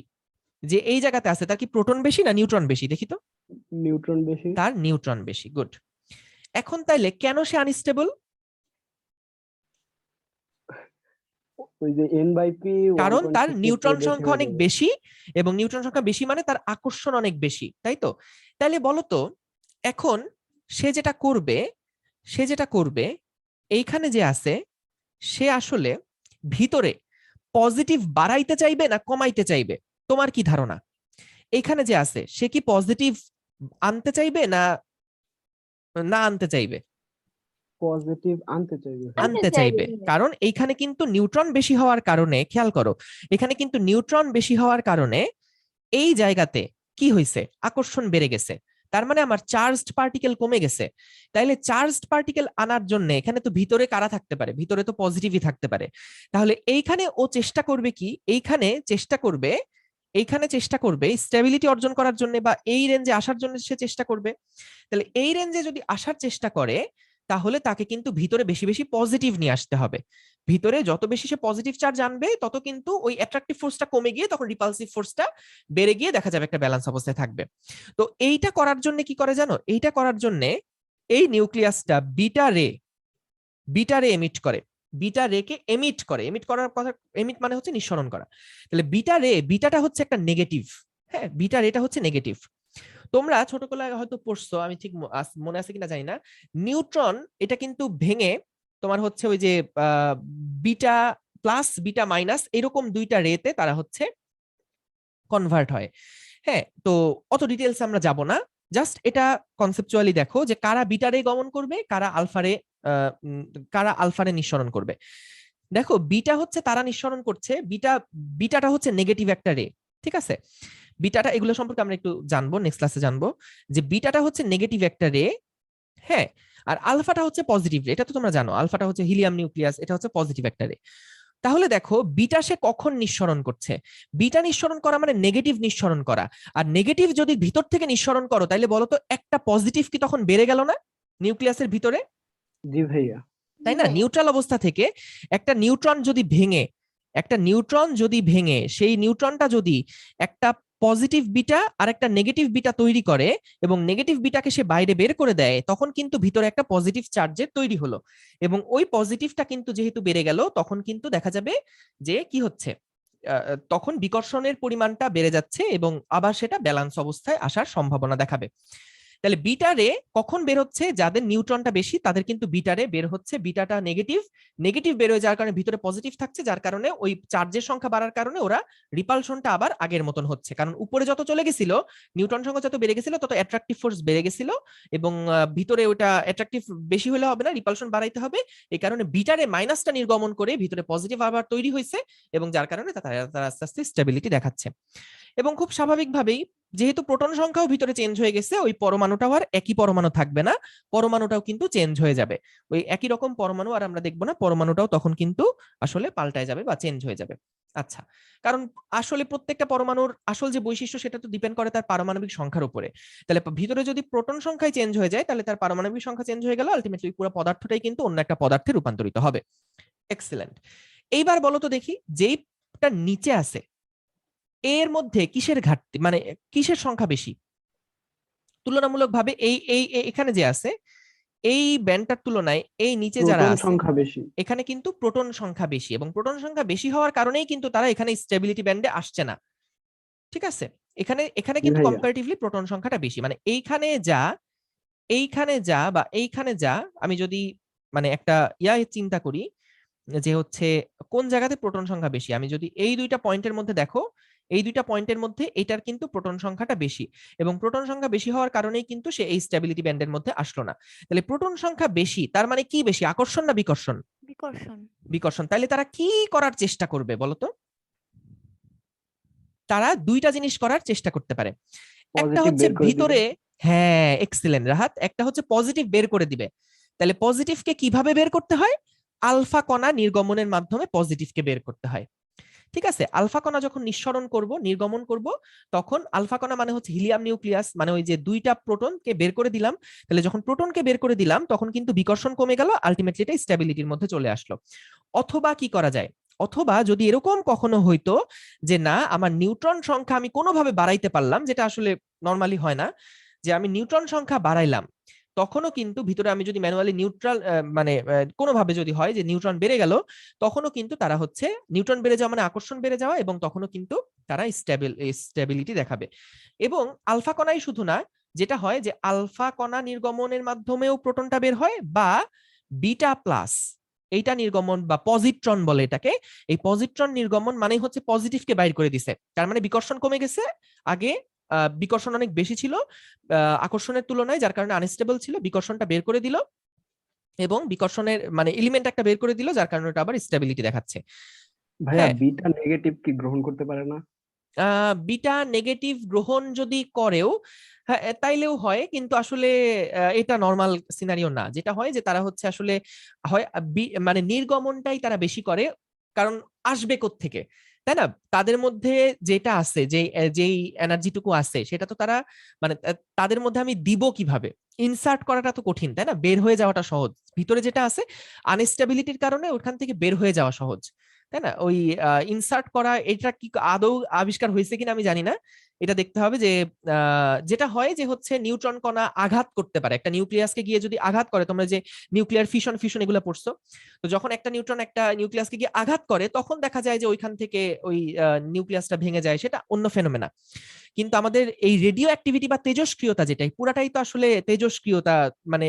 যে এই জায়গাতে আছে তার কি প্রোটন বেশি না নিউট্রন বেশি? দেখি তো।
নিউট্রন বেশি।
তার নিউট্রন বেশি। গুড। এখন তাইলে কেন সে আনস্টেবল?
ওই যে n/p
কারণ তার
1.6 এর
নিউট্রন
চেয়ে বেশি
সংখ্যা
হয়ে
অনেক
যাবে।
বেশি, এবং নিউট্রন সংখ্যা বেশি মানে তার আকর্ষণ অনেক বেশি, তাই তো? তাইলে বলো তো, এখন সে যেটা করবে, সে যেটা করবে, এইখানে যে আছে, সে আসলে ভিতরে পজিটিভ বাড়াইতে চাইবে না কমাইতে চাইবে? তোমার কি ধারণা? এইখানে যে আছে সে কি পজিটিভ আনতে চাইবে না না আনতে চাইবে?
পজিটিভ আনতে চাইবে ভাই।
আনতে চাইবে, কারণ এইখানে কিন্তু নিউট্রন বেশি হওয়ার কারণে, খেয়াল করো, এখানে কিন্তু নিউট্রন বেশি হওয়ার কারণে এই জায়গাতে কি হয়েছে, আকর্ষণ বেড়ে গেছে। তার মানে আমার চার্জড পার্টিকেল কমে গেছে। তাইলে চার্জড পার্টিকেল আনার জন্য এখানে তো ভিতরে কারা থাকতে পারে? ভিতরে তো পজিটিভই থাকতে পারে। তাহলে এইখানে ও চেষ্টা করবে কি, এইখানে চেষ্টা করবে স্টেবিলিটি অর্জন করার জন্য, বা এই রেঞ্জে আসার জন্য সে চেষ্টা করবে। তাহলে এই রেঞ্জে যদি আসার চেষ্টা করে, তাহলে তাকে কিন্তু ভিতরে বেশি বেশি পজিটিভ নিয়ে আসতে হবে। ভিতরে যত বেশি সে পজিটিভ চার্জ আনবে, তত কিন্তু ওই অ্যাট্রাকটিভ ফোর্সটা কমে গিয়ে তখন রিপালসিভ ফোর্সটা বেড়ে গিয়ে দেখা যাবে একটা ব্যালেন্স অবস্থায় থাকবে। তো এইটা করার জন্য কি করে জানো? এইটা করার জন্য এই নিউক্লিয়াসটা বিটা রে এমিট করে। বিটা রে কে এমিট করে, এমিট করার কথা, এমিট মানে হচ্ছে নিঃসরণ করা। তাহলে বিটাটা হচ্ছে একটা নেগেটিভ। হ্যাঁ, বিটা রেটা হচ্ছে নেগেটিভ। তোমরা ছোটবেলায় হয়তো পড়ছো, আমি ঠিক মনে আছে কিনা জানি না, নিউট্রন এটা কিন্তু ভেঙে তোমার হচ্ছে ওই যে বিটা প্লাস বিটা মাইনাস এরকম দুইটা রেতে তারা হচ্ছে কনভার্ট হয়। হ্যাঁ, তো অত ডিটেলস আমরা যাব না, জাস্ট এটা কনসেপচুয়ালি দেখো যে কারা বিটারে গমন করবে, কারা আলফারে নিঃসরণ করবে। দেখো বিটা হচ্ছে তারা নিঃসরণ করছে, বিটাটা হচ্ছে নেগেটিভ একটা রে, ঠিক আছে। বিটাটা, এগুলো সম্পর্কে আমরা একটু জানবো, নেক্সট ক্লাসে জানবো যে বিটাটা হচ্ছে নেগেটিভ একটা রে। হ্যাঁ, আর আলফাটা হচ্ছে পজিটিভ রে, এটা তো তোমরা জানো, আলফাটা হচ্ছে হিলিয়াম নিউক্লিয়াস, এটা হচ্ছে পজিটিভ একটা রে। তাহলে দেখো বিটা সে কখন নিঃসরণ করছে, বিটা নিঃসরণ করা মানে নেগেটিভ নিঃসরণ করা। আর নেগেটিভ যদি ভিতর থেকে নিঃসরণ করো তাহলে বলো তো একটা পজিটিভ কি তখন বেড়ে গেল না নিউক্লিয়াসের ভিতরে?
জি ভাইয়া।
তাই না? নিউট্রাল অবস্থা থেকে একটা নিউট্রন যদি ভেঙে সেই নিউট্রনটা যদি একটা পজিটিভ বিটা আর একটা নেগেটিভ বিটা তৈরি করে এবং নেগেটিভ বিটাকে সে বাইরে বের করে দেয়, তখন কিন্তু ভিতরে একটা পজিটিভ চার্জের তৈরি হলো, এবং ওই পজিটিভটা কিন্তু যেহেতু বেড়ে গেল তখন কিন্তু দেখা যাবে যে কি হচ্ছে, তখন বিকর্ষণের পরিমাণটা বেড়ে যাচ্ছে এবং আবার সেটা ব্যালান্স অবস্থায় আসার সম্ভাবনা দেখাবে। তাহলে বিটারে কখন বের হচ্ছে, যাদের নিউট্রনটা বেশি তাদের কিন্তু বিটারে বের হচ্ছে, বিটাটা নেগেটিভ বের হয়ে যাওয়ার কারণে ভিতরে পজিটিভ থাকছে, যার কারণে ওই চার্জের সংখ্যা বাড়ার কারণে ওরা রিপালশনটা আবার আগের মতন হচ্ছে, কারণ উপরে যত চলে গেছিল নিউট্রন সংখ্যা যত বেড়ে গেছিল তত অ্যাট্রাকটিভ ফোর্স বেড়ে গেছিল, এবং ভিতরে ওটা অ্যাট্রাকটিভ বেশি হলে হবে না, রিপালশন বাড়াইতে হবে। এই কারণে বিটারে মাইনাসটা নির্গমন করে ভিতরে পজিটিভ আবার তৈরি হয়েছে, এবং যার কারণে তারা আস্তে আস্তে স্টেবিলিটি দেখাচ্ছে। এবং খুব স্বাভাবিকভাবেই যেহেতু প্রোটন সংখ্যাও ভিতরে চেঞ্জ হয়ে গেছে, ওই পরমাণুটাও আর একই পরমাণু থাকবে না, পরমাণুটাও কিন্তু চেঞ্জ হয়ে যাবে। ওই একই রকম পরমাণু আর আমরা দেখবো না, পরমাণুটাও তখন কিন্তু আসলে পাল্টায় যাবে বা চেঞ্জ হয়ে যাবে। আচ্ছা, কারণ আসলে প্রত্যেকটা পরমাণুর আসল যে বৈশিষ্ট্য সেটা তো ডিপেন্ড করে তার পারমাণবিক সংখ্যার উপরে। তাহলে ভিতরে যদি প্রোটন সংখ্যায় চেঞ্জ হয়ে যায় তাহলে তার পারমাণবিক সংখ্যা চেঞ্জ হয়ে গেল, আলটিমেটলি পুরো পদার্থটাই কিন্তু অন্য একটা পদার্থে রূপান্তরিত হবে। এক্সিলেন্ট। এইবার বলো তো দেখি, যেইটা নিচে আছে এর মধ্যে কিসের ঘাটতি, মানে কিসের সংখ্যা বেশি তুলনামূলকভাবে? এখানে যে আছে এই ব্যান্ডটার তুলনায় এই নিচে যারা
প্রোটন
আছে
সংখ্যা বেশি।
এখানে কিন্তু প্রোটন সংখ্যা বেশি, এবং প্রোটন সংখ্যা বেশি হওয়ার কারণেই কিন্তু তারা এখানে স্টেবিলিটি ব্যান্ডে আসছে না, ঠিক আছে। এখানে
জি
কিন্তু
ভাইয়া।
কম্পারেটিভলি প্রোটন সংখ্যাটা বেশি, মানে এইখানে যা বা এইখানে যা, আমি যদি মানে একটা চিন্তা করি যে হচ্ছে কোন জায়গাতে প্রোটন সংখ্যা বেশি, আমি যদি এই দুইটা পয়েন্টের মধ্যে দেখো, এই দুইটা পয়েন্টের মধ্যে এটার কিন্তু প্রোটন সংখ্যাটা বেশি, এবং প্রোটন সংখ্যা বেশি হওয়ার কারণেই কিন্তু সে এই স্টেবিলিটি ব্যান্ডের মধ্যে আসলো না। তাহলে প্রোটন সংখ্যা বেশি তার মানে কি বেশি, আকর্ষণ না বিকর্ষণ?
বিকর্ষণ।
বিকর্ষণ। তাহলে তারা কি করার চেষ্টা করবে বলতো? তারা দুইটা জিনিস করার চেষ্টা করতে পারে। একটা
পজিটিভ
হচ্ছে
বের করে দিবে।
ভিতরে, হ্যাঁ এক্সিলেন্ট রাহাত, একটা হচ্ছে পজিটিভ বের করে দিবে। তাহলে পজিটিভকে কিভাবে বের করতে হয়? আলফা কণা নির্গমনের মাধ্যমে পজিটিভকে বের করতে হয়, ঠিক আছে। আলফা কণা যখন নির্গমন করব তখন আলফা কণা মানে হচ্ছে হিলিয়াম নিউক্লিয়াস, মানে ওই যে দুইটা প্রোটনকে বের করে দিলাম, তাহলে যখন প্রোটনকে বের করে দিলাম তখন কিন্তু বিকর্ষণ কমে গেল, আলটিমেটলি এটা স্টেবিলিটির মধ্যে চলে আসলো। অথবা কি করা যায়, অথবা যদি এরকম কখনো হইতো যে না আমার নিউট্রন সংখ্যা আমি কোনোভাবে বাড়াইতে পারলাম, যেটা আসলে নর্মালি হয় না, যে আমি নিউট্রন সংখ্যা বাড়াইলাম, তখনও কিন্তু ভিতরে আমি যদি ম্যানুয়ালি মানে কোনোভাবে যদি হয় যে নিউট্রন বেড়ে গেল, তখনও কিন্তু তারা হচ্ছে নিউট্রন বেড়ে যাওয়া মানে আকর্ষণ বেড়ে যাওয়া, এবং তখনও কিন্তু তারা স্টেবিলিটি দেখাবে। এবং আলফা কণাই শুধু না, যেটা হয় যে আলফা কণা নির্গমনের মাধ্যমেও প্রোটনটা বের হয়, বা বিটা প্লাস এইটা নির্গমন বা পজিট্রন বলে এটাকে, এই পজিট্রন নির্গমন মানে হচ্ছে পজিটিভকে বাইর করে দিছে, তার মানে বিকর্ষণ কমে গেছে। আগে বিকর্ষণ অনেক বেশি ছিল আকর্ষণের তুলনায়, যার কারণে আনস্টেবল ছিল, বিকর্ষণটা বের করে দিল, এবং বিকর্ষণের মানে এলিমেন্ট একটা বের করে দিল, যার কারণে ওটা আবার স্টেবিলিটি দেখাচ্ছে।
ভাইয়া
হ্যাঁ,
বিটা নেগেটিভ কি গ্রহণ করতে পারে না?
বিটা নেগেটিভ গ্রহণ যদি করেও, হ্যাঁ তাইলেও হয়, কিন্তু আসলে এটা নর্মাল সিনারিও না। যেটা হয় যে তারা হচ্ছে আসলে হয় মানে নির্গমনটাই তারা বেশি করে, কারণ আসবে কোত্থেকে, তাই না? তাদের মধ্যে যেটা আছে, যেই এনার্জিটুকু আছে সেটা তো তারা মানে তাদের মধ্যে আমি দিব কিভাবে, ইনসার্ট করাটা তো কঠিন, তাই না? বের হয়ে যাওয়াটা সহজ, ভিতরে যেটা আছে আনস্টেবিলিটির কারণে ওখান থেকে বের হয়ে যাওয়া সহজ, তাই না? ওই ইনসার্ট করা এটা কি আদৌ আবিষ্কার হয়েছে কিনা আমি জানি না, এটা দেখতে হবে। যে যেটা হয় যে হচ্ছে নিউট্রন কণা আঘাত করতে পারে একটা নিউক্লিয়াসকে গিয়ে, যদি আঘাত করে, তোমরা যে নিউক্লিয়ার ফিশন এগুলো পড়ছো, তো যখন একটা নিউট্রন একটা নিউক্লিয়াসকে গিয়ে আঘাত করে তখন দেখা যায় যে ওইখান থেকে ওই নিউক্লিয়াসটা ভেঙে যায়, সেটা অন্য ফেনোমেনা। কিন্তু আমাদের এই রেডিও অ্যাক্টিভিটি বা তেজস্ক্রিয়তা যেটাই পুরাটাই তো আসলে তেজস্ক্রিয়তা, মানে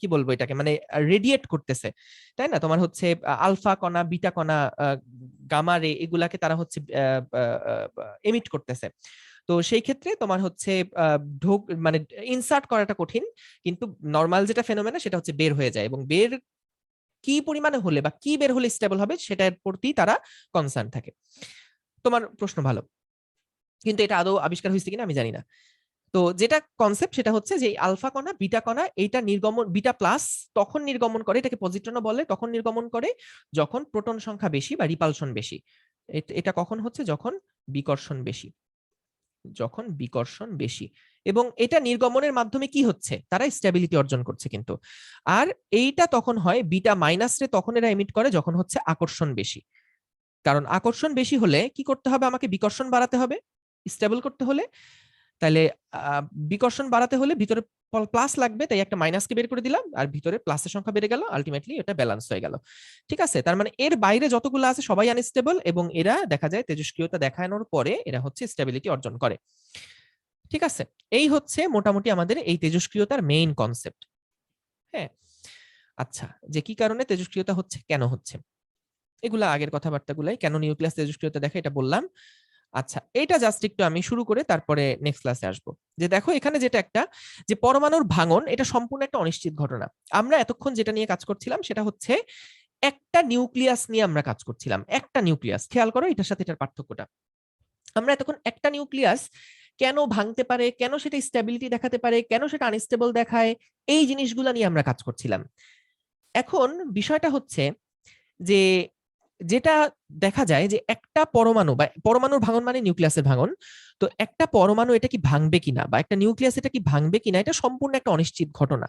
কি বলবো এটাকে, মানে রেডিয়েট করতেছে, তাই না? তোমার হচ্ছে আলফা কণা, বিটা কণা, গামা রে, এগুলাকে তারা হচ্ছে এমিট করতেছে। তো সেই ক্ষেত্রে তোমার হচ্ছে মানে ইনসার্ট করাটা কঠিন, কিন্তু নর্মাল যেটা ফেনোমেনা সেটা হচ্ছে বের হয়ে যায়, এবং বের কি পরিমাণে হলে বা কি বের হলে স্টেবল হবে সেটার প্রতি তারা কনসার্ন থাকে। তোমার প্রশ্ন ভালো, কিন্তু এটা আদৌ আবিষ্কার হয়েছে কিনা আমি জানি না। তো যেটা কনসেপ্ট সেটা হচ্ছে যে আলফা কণা, বিটা কণা, এইটা নির্গমন, বিটা প্লাস তখন নির্গমন করে, এটাকে পজিট্রনও বলে, তখন নির্গমন করে যখন প্রোটন সংখ্যা বেশি বা রিপালশন বেশি। এটা কখন হচ্ছে? যখন বিকর্ষণ বেশি, যখন বিকর্ষণ বেশি। এবং এটা নির্গমনের মাধ্যমে কি হচ্ছে? তারা স্টেবিলিটি অর্জন করছে কিন্তু। আর এইটা তখন হয় বিটা মাইনাস রে, তখন এরা এমিট করে যখন হচ্ছে আকর্ষণ বেশি। কারণ আকর্ষণ বেশি হলে কি করতে হবে? আমাকে বিকর্ষণ বাড়াতে হবে স্টেবল করতে হলে। তাহলে বিকর্ষণ বাড়াতে হলে ভিতরে প্লাস লাগবে, তাই একটা মাইনাসকে বের করে দিলাম, আর ভিতরে প্লাসের সংখ্যা বেড়ে গেল, আলটিমেটলি এটা ব্যালেন্স হয়ে গেল। ঠিক আছে, তার মানে এর বাইরে যতগুলো আছে সবাই আনস্টেবল, এবং এরা দেখা যায় তেজস্ক্রিয়তা দেখানোর পরে এরা হচ্ছে স্টেবিলিটি অর্জন করে। ঠিক আছে, এই হচ্ছে মোটামুটি আমাদের এই তেজস্ক্রিয়তার মেইন কনসেপ্ট। হ্যাঁ, আচ্ছা, যে কি কারণে তেজস্ক্রিয়তা হচ্ছে, কেন হচ্ছে, এগুলা আগের কথাবার্তাগুলাই, কেন নিউক্লিয়াস তেজস্ক্রিয়তা দেখে এটা বললাম। আচ্ছা, এটা জাস্ট একটু আমি শুরু করে তারপরে নেক্সট ক্লাসে আসবো। যে দেখো এখানে যেটা একটা, যে পরমাণুর ভাঙন, এটা সম্পূর্ণ একটা অনিশ্চিত ঘটনা। আমরা এতক্ষণ যেটা নিয়ে কাজ করছিলাম সেটা হচ্ছে একটা নিউক্লিয়াস নিয়ে আমরা কাজ করছিলাম, একটা নিউক্লিয়াস। খেয়াল করো এটার সাথে এটার পার্থক্যটা। আমরা এতক্ষণ একটা নিউক্লিয়াস কেন ভাঙতে পারে, কেন সেটা স্টেবিলিটি দেখাতে পারে, কেন সেটা আনস্টেবল দেখায়, এই জিনিসগুলো নিয়ে আমরা কাজ করছিলাম। এখন বিষয়টা হচ্ছে যে যেটা দেখা যায় যে একটা পরমাণু বা পরমাণুর ভাঙন মানে নিউক্লিয়াসের ভাঙন, তো একটা পরমাণু এটা কি ভাঙবে কিনা বা একটা নিউক্লিয়াস এটা কি ভাঙবে কিনা, এটা সম্পূর্ণ একটা অনিশ্চিত ঘটনা।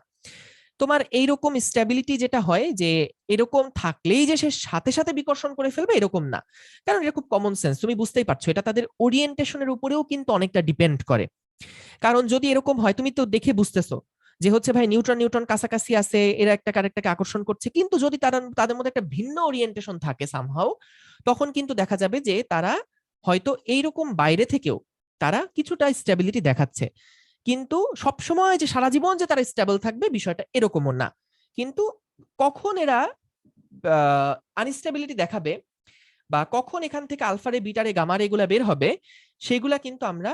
তোমার এইরকম স্টেবিলিটি যেটা হয় যে এরকম থাকলেই যে সে সাথে সাথে বিকর্ষণ করে ফেলবে এরকম না, কারণ এটা খুব কমন সেন্স, তুমি বুঝতেই পারছো, এটা তাদের ওরিয়েন্টেশনের উপরেও কিন্তু অনেকটা ডিপেন্ড করে। কারণ যদি এরকম হয়, তুমি তো দেখে বুঝতেছো যে হচ্ছে ভাই নিউট্রন নিউট্রন কাছাকাছি আছে, এরা একটা আরেকটাকে আকর্ষণ করছে, কিন্তু যদি তাদের মধ্যে একটা ভিন্ন ওরিয়েন্টেশন থাকে সামহাও, তখন কিন্তু দেখা যাবে যে তারা হয়তো এইরকম বাইরে থেকেও তারা কিছুটা স্টেবিলিটি দেখাচ্ছে, কিন্তু সবসময় যে সারা জীবন যে তারা স্টেবল থাকবে বিষয়টা এরকমও না। কিন্তু কখন এরা আনস্টেবিলিটি দেখাবে বা কখন এখান থেকে আলফারে, বিটারে, গামারে এগুলা বের হবে, সেগুলা কিন্তু আমরা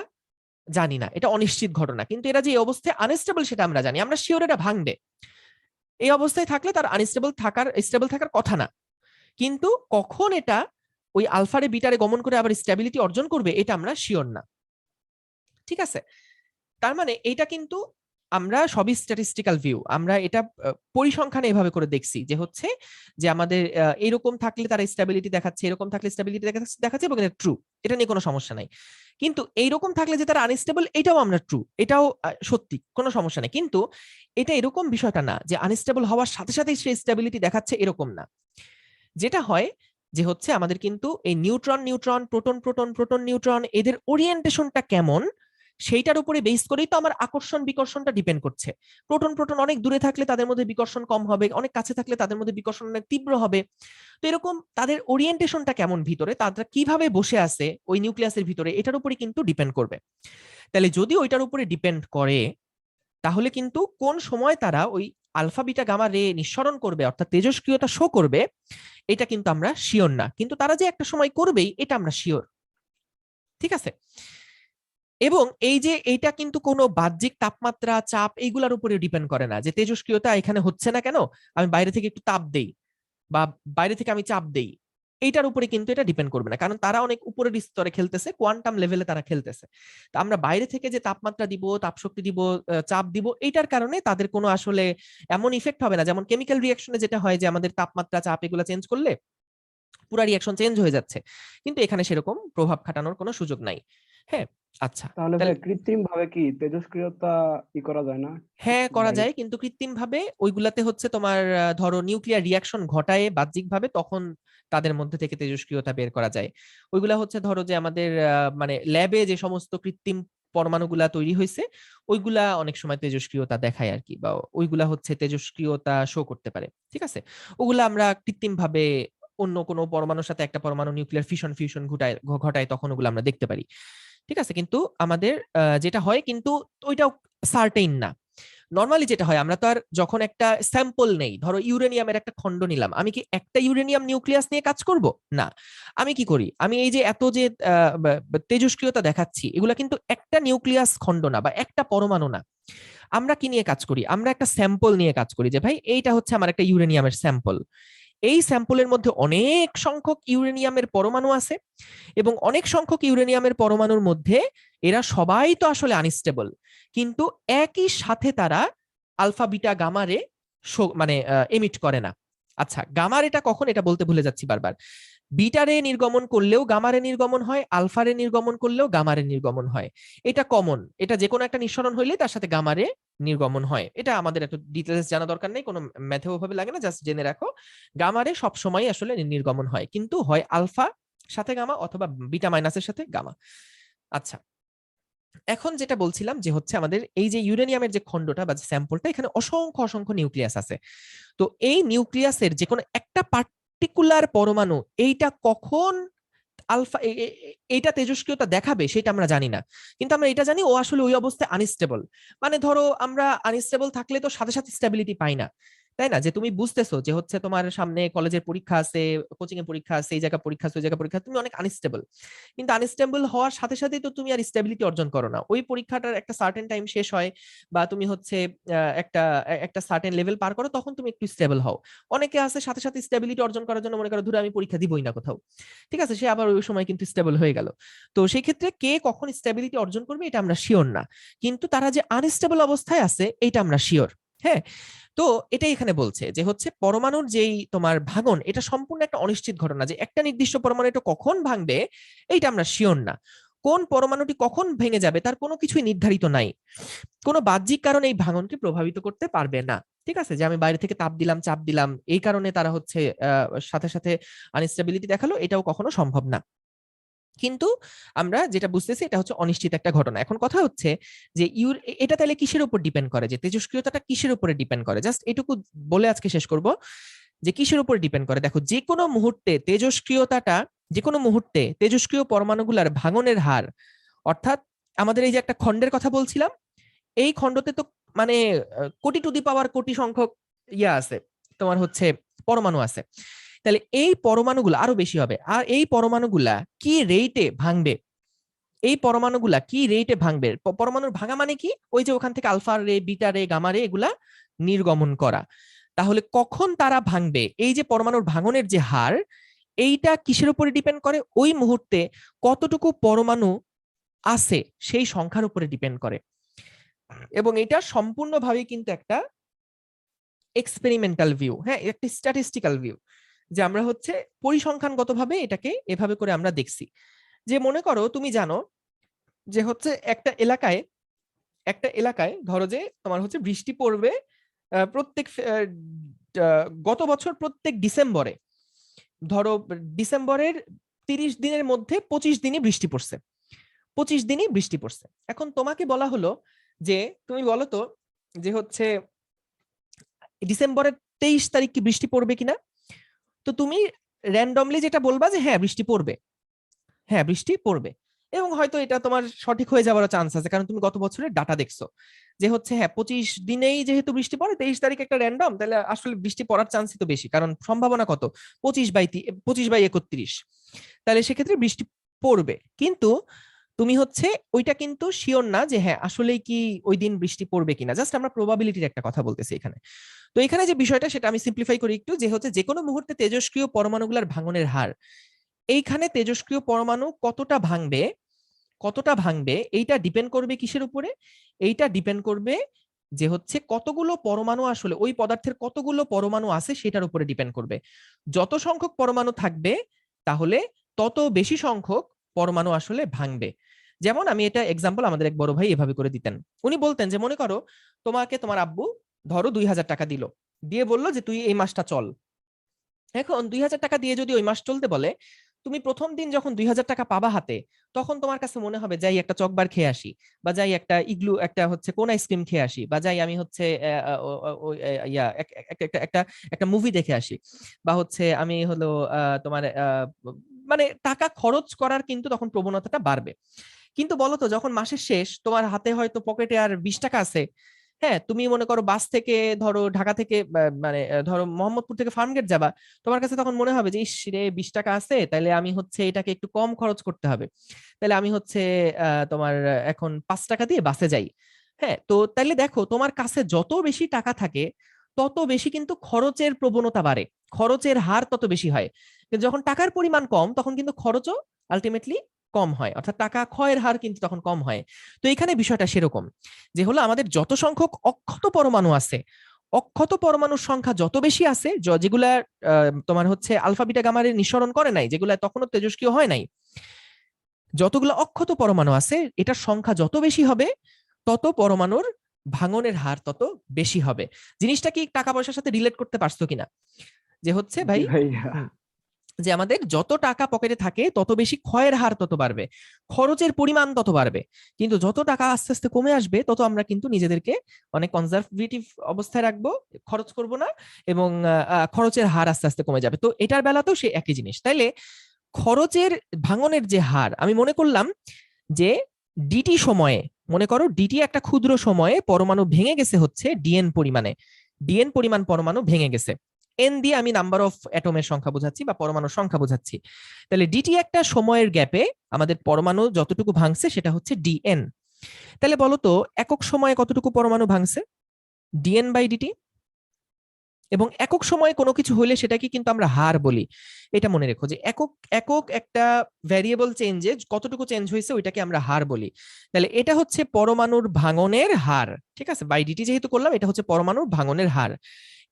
জানি না, এটা অনিশ্চিত ঘটনা। কিন্তু এরা যে এই অবস্থায় আনস্টেবল সেটা আমরা জানি, আমরা শিওর এটা ভাঙবে। এই অবস্থায় থাকলে তার স্টেবল থাকার কথা না, কিন্তু কখন এটা ওই আলফারে, বিটারে গমন করে আবার স্টেবিলিটি অর্জন করবে এটা আমরা শিওর না। ঠিক আছে, তার মানে এইটা কিন্তু আমরা সবই স্ট্যাটিস্টিক্যাল ভিউ, আমরা এটা পরিসংখ্যানে এভাবে করে দেখছি যে হচ্ছে যে আমাদের এরকম থাকলে তারা স্টেবিলিটি দেখাচ্ছে, এরকম থাকলে স্টেবিলিটি দেখাচ্ছে, এবং এটা ট্রু, এটা নিয়ে কোনো সমস্যা নাই। কিন্তু এইরকম থাকলে যে তারা আনস্টেবল, এটাও আমরা ট্রু, এটাও সত্যি, কোনো সমস্যা নেই। কিন্তু এটা এরকম বিষয়টা না যে আনস্টেবল হওয়ার সাথে সাথে সে স্টেবিলিটি দেখাচ্ছে, এরকম না। যেটা হয় যে হচ্ছে আমাদের কিন্তু এই neutron neutron, proton proton, proton neutron, এদের ওরিয়েন্টেশনটা কেমন সেইটার উপরে বেস করেই তো আমার আকর্ষণ বিকর্ষণটা ডিপেন্ড করছে। প্রোটন প্রোটন অনেক দূরে থাকলে তাদের মধ্যে বিকর্ষণ কম হবে, অনেক কাছে থাকলে তাদের মধ্যে বিকর্ষণ অনেক তীব্র হবে। তো এরকম তাদের ওরিয়েন্টেশনটা কেমন ভিতরে, তারা কিভাবে বসে আছে ওই নিউক্লিয়াসের ভিতরে, এটার উপরে কিন্তু ডিপেন্ড করবে। তাহলে যদি ওইটার উপরে ডিপেন্ড করে, তাহলে কিন্তু কোন সময় তারা ওই আলফা বিটা গামা রে নিঃসরণ করবে, অর্থাৎ তেজস্ক্রিয়তা শো করবে, এটা কিন্তু আমরা শিওর না, কিন্তু তারা যে একটা সময় করবেই এটা আমরা শিওর। ঠিক আছে, এবং এই যে এইটা কিন্তু কোনো বাহ্যিক তাপমাত্রা, চাপ এইগুলার উপরে ডিপেন্ড করে না, যে তেজস্ক্রিয়তা এখানে হচ্ছে না কেন, আমি বাইরে থেকে একটু তাপ দেই বা বাইরে থেকে আমি চাপ দেই, এইটার উপরে কিন্তু এটা ডিপেন্ড করবে না, কারণ তারা অনেক উপরের স্তরে খেলতেছে, কোয়ান্টাম লেভেলে তারা খেলতেছে। তো আমরা বাইরে থেকে যে তাপমাত্রা দিব, তাপশক্তি দিব, চাপ দিব, এইটার কারণে তাদের কোনো আসলে এমন ইফেক্ট হবে না, যেমন কেমিক্যাল রিঅ্যাকশনে যেটা হয় যে আমাদের তাপমাত্রা, চাপ এগুলো চেঞ্জ করলে পুরা রিঅ্যাকশন চেঞ্জ হয়ে যাচ্ছে, কিন্তু এখানে সেরকম প্রভাব খাটানোর কোনো সুযোগ নাই। হ্যাঁ, আচ্ছা,
তাহলে
তাহলে
ভাই কৃত্রিম ভাবে কি তেজস্ক্রিয়তা করা যায় না?
হ্যাঁ করা
বাইরে
যায়, কিন্তু কৃত্রিম ভাবে ওইগুলাতে হচ্ছে তোমার ধরো নিউক্লিয়ার রিয়াকশন ঘটায় বাহ্যিক ভাবে, তখন তাদের মধ্যে থেকে তেজস্ক্রিয়তা বের করা যায়। ওইগুলা হচ্ছে ধরো যে আমাদের মানে ল্যাবে যে সমস্ত কৃত্রিম পরমাণুগুলা তৈরি হয়েছে, ওইগুলা অনেক সময় তেজস্ক্রিয়তা দেখায় আর কি, বা ওইগুলা হচ্ছে তেজস্ক্রিয়তা শো করতে পারে। ঠিক আছে, ওগুলা আমরা কৃত্রিম ভাবে অন্য কোনো পরমাণুর সাথে একটা পরমাণু নিউক্লিয়ার ফিউশন ঘটায় তখন ওগুলো আমরা দেখতে পারি। ঠিক আছে, কিন্তু আমাদের যেটা হয় কিন্তু ওইটাও সার্টেইন না। নর্মালি যেটা হয়, আমরা তো আর যখন একটা স্যাম্পল নেই, ধরো ইউরেনিয়ামের একটা খণ্ড নিলাম, আমি কি একটা ইউরেনিয়াম নিউক্লিয়াস নিয়ে কাজ করব? না। আমি কি করি, আমি এই যে এত যে তেজস্ক্রিয়তা দেখাচ্ছি, এগুলা কিন্তু একটা নিউক্লিয়াস খণ্ড না বা একটা পরমাণু না। আমরা কি নিয়ে কাজ করি, আমরা একটা স্যাম্পল নিয়ে কাজ করি, যে ভাই এইটা হচ্ছে আমার একটা ইউরেনিয়ামের স্যাম্পল। এই স্যাম্পলের মধ্যে অনেক সংখ্যক ইউরেনিয়ামের পরমাণু আছে, এবং অনেক সংখ্যক ইউরেনিয়ামের পরমাণুর মধ্যে এরা সবাই তো আসলে আনস্টেবল, কিন্তু একই সাথে তারা আলফা বিটা গামা রে মানে এমিট করে না। আচ্ছা, গামা রেটা কখন, এটা বলতে ভুলে যাচ্ছি বারবার। বিটা রে নির্গমন করলেও গামা রে নির্গমন হয়, আলফা রে নির্গমন করলেও গামা রে নির্গমন হয়। এটা কমন, এটা যে কোনো একটা নিঃসরণ হইলে তার সাথে গামা রে নির্গমন হয়। এটা আমাদের এত ডিটেলস জানা দরকার নেই, কোনো ম্যাথেও ভাবে লাগে না, জাস্ট জেনে রাখো গামা রে সবসময় আসলে নির্গমন হয়, কিন্তু হয় আলফা সাথে গামা অথবা বিটা মাইনাসের সাথে গামা। আচ্ছা, এখন যেটা বলছিলাম যে হচ্ছে আমাদের এই যে ইউরেনিয়ামের যে খণ্ডটা বা স্যাম্পলটা, এখানে অসংখ্য অসংখ্য নিউক্লিয়াস আছে। তো এই নিউক্লিয়াসের যে কোনো একটা পার্টিকুলার পরমাণু এইটা কখন আলফা এইটা তেজস্ক্রিয়তা দেখাবে সেটা আমরা জানি না, কিন্তু আমরা এটা জানি ও আসলে ওই অবস্থায় আনস্টেবল। মানে ধরো আমরা আনস্টেবল থাকলে তো সাথে সাথে স্টেবিলিটি পাই না, তাই না? যে তুমি বুঝতেছো যে হচ্ছে তোমার সামনে কলেজের পরীক্ষা আছে, কোচিং এর পরীক্ষা আছে, এই জায়গা পরীক্ষা আছে, ওই জায়গা পরীক্ষা, তুমি অনেক আনস্টেবল। কিন্তু আনস্টেবল হওয়ার সাথে সাথেই তো তুমি আর স্টেবিলিটি অর্জন করো না, ওই পরীক্ষাটার একটা সার্টেন টাইম শেষ হয় বা তুমি হচ্ছে একটা একটা সার্টেন লেভেল পার করো, তখন তুমি একটু স্টেবল হও। অনেকে আছে সাথে সাথে স্টেবিলিটি অর্জন করার জন্য মনে করো ধরে আমি পরীক্ষা দিবই না কোথাও, ঠিক আছে, সে আবার ওই সময় কিন্তু স্টেবল হয়ে গেল। তো সেই ক্ষেত্রে কে কখন স্টেবিলিটি অর্জন করবে এটা আমরা শিওর না, কিন্তু তারা যে আনস্টেবল অবস্থায় আছে এটা আমরা শিওর। হ্যাঁ, তো এটাই এখানে বলছে যে হচ্ছে পরমাণুর যেই তোমার ভাঙন, এটা সম্পূর্ণ একটা অনিশ্চিত ঘটনা, যে একটা নির্দিষ্ট পরমাণু এটা কখন ভাঙবে এইটা আমরা শিওর না। কোন পরমাণুটি কখন ভেঙে যাবে তার কোনো কিছুই নির্ধারিত নাই, কোনো বাহ্যিক কারণ এই ভাঙনকে প্রভাবিত করতে পারবে না। ঠিক আছে, যে আমি বাইরে থেকে তাপ দিলাম, চাপ দিলাম, এই কারণে তারা হচ্ছে সাথে সাথে আনস্টেবিলিটি দেখালো, এটাও কখনো সম্ভব না। কিন্তু আমরা যেটা বুঝতেছি এটা হচ্ছে অনিশ্চিত একটা ঘটনা। এখন কথা হচ্ছে যে এটা তাহলে কিসের উপর ডিপেন্ড করে, যে তেজস্ক্রিয়তাটা কিসের উপরে ডিপেন্ড করে, জাস্ট এটুকু বলে আজকে শেষ করব। যে কিসের উপর ডিপেন্ড করে, দেখো যে কোনো মুহূর্তে তেজস্ক্রিয়তাটা, যে কোনো মুহূর্তে তেজস্ক্রিয় পরমাণুগুলার ভাঙনের হার, অর্থাৎ আমাদের এই যে একটা খণ্ডের কথা বলছিলাম, এই খণ্ডতে তো মানে কোটি টু দি পাওয়ার কোটি সংখ্যক ইয়া আছে, তোমার হচ্ছে পরমাণু আছে। তাহলে এই পরমাণুগুলো আরো বেশি হবে, আর এই পরমাণুগুলা কি রেটে ভাঙবে, এই পরমাণুগুলা কি রেটে ভাঙবে, পরমাণুর ভাঙা মানে কি, ওই যে ওখান থেকে আলফা রে, বিটা রে, গামা রে এগুলা নির্গমন করা। তাহলে কখন তারা ভাঙবে, এই যে পরমাণুর ভাঙনের যে হার, এইটা কিসের উপরে ডিপেন্ড করে, ওই মুহূর্তে কতটুকু পরমাণু আছে সেই সংখ্যার উপরে ডিপেন্ড করে। এবং এটা সম্পূর্ণভাবে কিন্তু একটা এক্সপেরিমেন্টাল ভিউ, হ্যাঁ, একটা স্ট্যাটিস্টিক্যাল ভিউ, যে আমরা হচ্ছে পরিসংখ্যানগতভাবে এটাকে এভাবে করে আমরা দেখছি। যে মনে করো তুমি জানো যে হচ্ছে একটা এলাকায় ধরো যে তোমার হচ্ছে বৃষ্টি পড়বে প্রত্যেক গত বছর প্রত্যেক ডিসেম্বরে, ধরো ডিসেম্বরের 30 দিনের মধ্যে 25 দিনই বৃষ্টি পড়ছে, 25 দিনই বৃষ্টি পড়ছে। এখন তোমাকে বলা হলো যে তুমি বলো তো যে হচ্ছে ডিসেম্বরের 23 তারিখ কি বৃষ্টি পড়বে কিনা। তো তুমি র্যান্ডমলি যেটা বলবা যে হ্যাঁ বৃষ্টি পড়বে, হ্যাঁ বৃষ্টি পড়বে, এবং হয়তো এটা তোমার সঠিক হয়ে যাওয়ার চান্স আছে, কারণ তুমি গত বছরের ডাটা দেখছো যে হচ্ছে হ্যাঁ 25 দিনেই যেহেতু বৃষ্টি পড়ে, 23 তারিখ একটা র্যান্ডম, তাহলে আসলে বৃষ্টি পড়ার চান্সই তো বেশি, কারণ সম্ভাবনা কত, 25/31, তাহলে সেক্ষেত্রে বৃষ্টি পড়বে। কিন্তু তুমি হচ্ছে ওইটা কিন্তু শিওর না যে হ্যাঁ আসলেই কি ওই দিন বৃষ্টি পড়বে কিনা, জাস্ট আমরা প্রবাবিলিটির একটা কথা বলতেছি এখানে। তো এখানে যে বিষয়টা সেটা আমি সিম্পলিফাই করি একটু, যে হচ্ছে যে কোনো মুহূর্তে তেজস্ক্রিয় পরমাণুগুলোর ভাঙনের হার, এইখানে তেজস্ক্রিয় পরমাণু কতটা ভাঙবে এইটা ডিপেন্ড করবে কিসের উপরে, এইটা ডিপেন্ড করবে যে হচ্ছে কতগুলো পরমাণু আসলে ওই পদার্থের কতগুলো পরমাণু আছে সেটার উপরে ডিপেন্ড করবে। যত সংখ্যক পরমাণু থাকবে তাহলে তত বেশি সংখ্যক পরমাণু আসলে ভাঙবে। যেমন আমি এটা এক্সাম্পল আমাদের এক বড় ভাই এভাবে করে দিতেন, উনি বলতেন যে মনে করো তোমাকে তোমার আব্বু ধরো 2000 টাকা দিল, দিয়ে বললো যে তুই এই মাসটা চল। এখন 2000 টাকা দিয়ে যদি ওই মাস চলতে বলে, তুমি প্রথম দিন যখন 2000 টাকা পাবা হাতে, তখন তোমার কাছে মনে হবে যাই একটা চকবার খেয়ে আসি, বা যাই একটা ইগলু একটা হচ্ছে কোন আইসক্রিম খেয়ে আসি, বা যাই আমি হচ্ছে একটা একটা মুভি দেখে আসি, বা হচ্ছে আমি তোমার মানে টাকা খরচ করার কিন্তু তখন প্রবণতাটা বাড়বে। কিন্তু বলো তো যখন মাসের শেষ তোমার হাতে হয়তো পকেটে আর 20 টাকা আছে, হ্যাঁ তুমি মনে করো বাস থেকে ধরো ঢাকা থেকে মানে ধরো মোহাম্মদপুর থেকে ফার্মগেট যাবা, তোমার কাছে তখন মনে হবে যে ইস রে 20 টাকা আছে, তাহলে আমি হচ্ছে এটাকে একটু কম খরচ করতে হবে, তাহলে আমি হচ্ছে তোমার এখন 5 টাকা দিয়ে বাসে যাই। হ্যাঁ, তো তাইলে দেখো তোমার কাছে যত বেশি টাকা থাকে তত বেশি কিন্তু খরচের প্রবণতা বাড়ে, খরচের হার তত বেশি হয়। কিন্তু যখন টাকার পরিমাণ কম তখন কিন্তু খরচও আলটিমেটলি কম হয়, অর্থাৎ টাকা ক্ষয়ের হার কিন্তু তখন কম হয়। তো এখানে বিষয়টা সেরকম যে হলো আমাদের যত সংখ্যক অক্ষত পরমাণু আছে, অক্ষত পরমাণুর সংখ্যা যত বেশি আছে, যেগুলা তোমার হচ্ছে আলফা বিটা গামারে নিঃসরণ করে নাই, যেগুলা তখনও তেজস্ক্রিয় হয় নাই, যতগুলো অক্ষত পরমাণু আছে এটার সংখ্যা যত বেশি হবে তত পরমাণুর ভাঙনের হার তত বেশি হবে। জিনিসটা কি টাকা পয়সার সাথে রিলেট করতে পারছো কিনা? যে হচ্ছে
জি
ভাই
ভাইয়া।
যে আমাদের যত টাকা পকেটে থাকে তত বেশি ক্ষয়ের হার তত বাড়বে, খরচের পরিমাণ তত বাড়বে, কিন্তু যত টাকা আস্তে আস্তে কমে আসবে তত আমরা কিন্তু নিজেদেরকে অনেক কনজারভেটিভ অবস্থায় রাখবো, খরচ করব না, এবং খরচের হার আস্তে আস্তে কমে যাবে। তো এটার বেলাতেও সেই একই জিনিস। তাইলে খরচের ভাঙনের যে হার, আমি মনে করলাম যে ডিটি সময়ে, মনে করো ডিটি একটা ক্ষুদ্র সময়ে পরমাণু ভেঙে গেছে হচ্ছে ডিএন পরিমাণে, ডিএন পরিমাণ পরমাণু ভেঙে গেছে, এন দিয়ে আমি নাম্বার অফ অ্যাটমের সংখ্যা বোঝাচ্ছি বা পরমাণুর সংখ্যা বোঝাচ্ছি। তাহলে ডিটি একটা সময়ের গ্যাপে আমাদের পরমাণু যতটুকু ভাঙছে সেটা হচ্ছে ডিএন। তাহলে বলো তো একক সময়ে কতটুকু পরমাণু ভাঙছে? D N by D T. এবং একক সময়ে কোনো কিছু হইলে সেটাকে কিন্তু আমরা হার বলি। এটা মনে রেখো যে একক একক একটা ভ্যারিয়েবল চেঞ্জে কতটুকু চেঞ্জ হয়েছে ওইটাকে আমরা হার বলি। তাহলে এটা হচ্ছে পরমাণুর ভাঙনের হার, ঠিক আছে, বাই ডিটি যেহেতু করলাম, এটা হচ্ছে পরমাণুর ভাঙনের হার।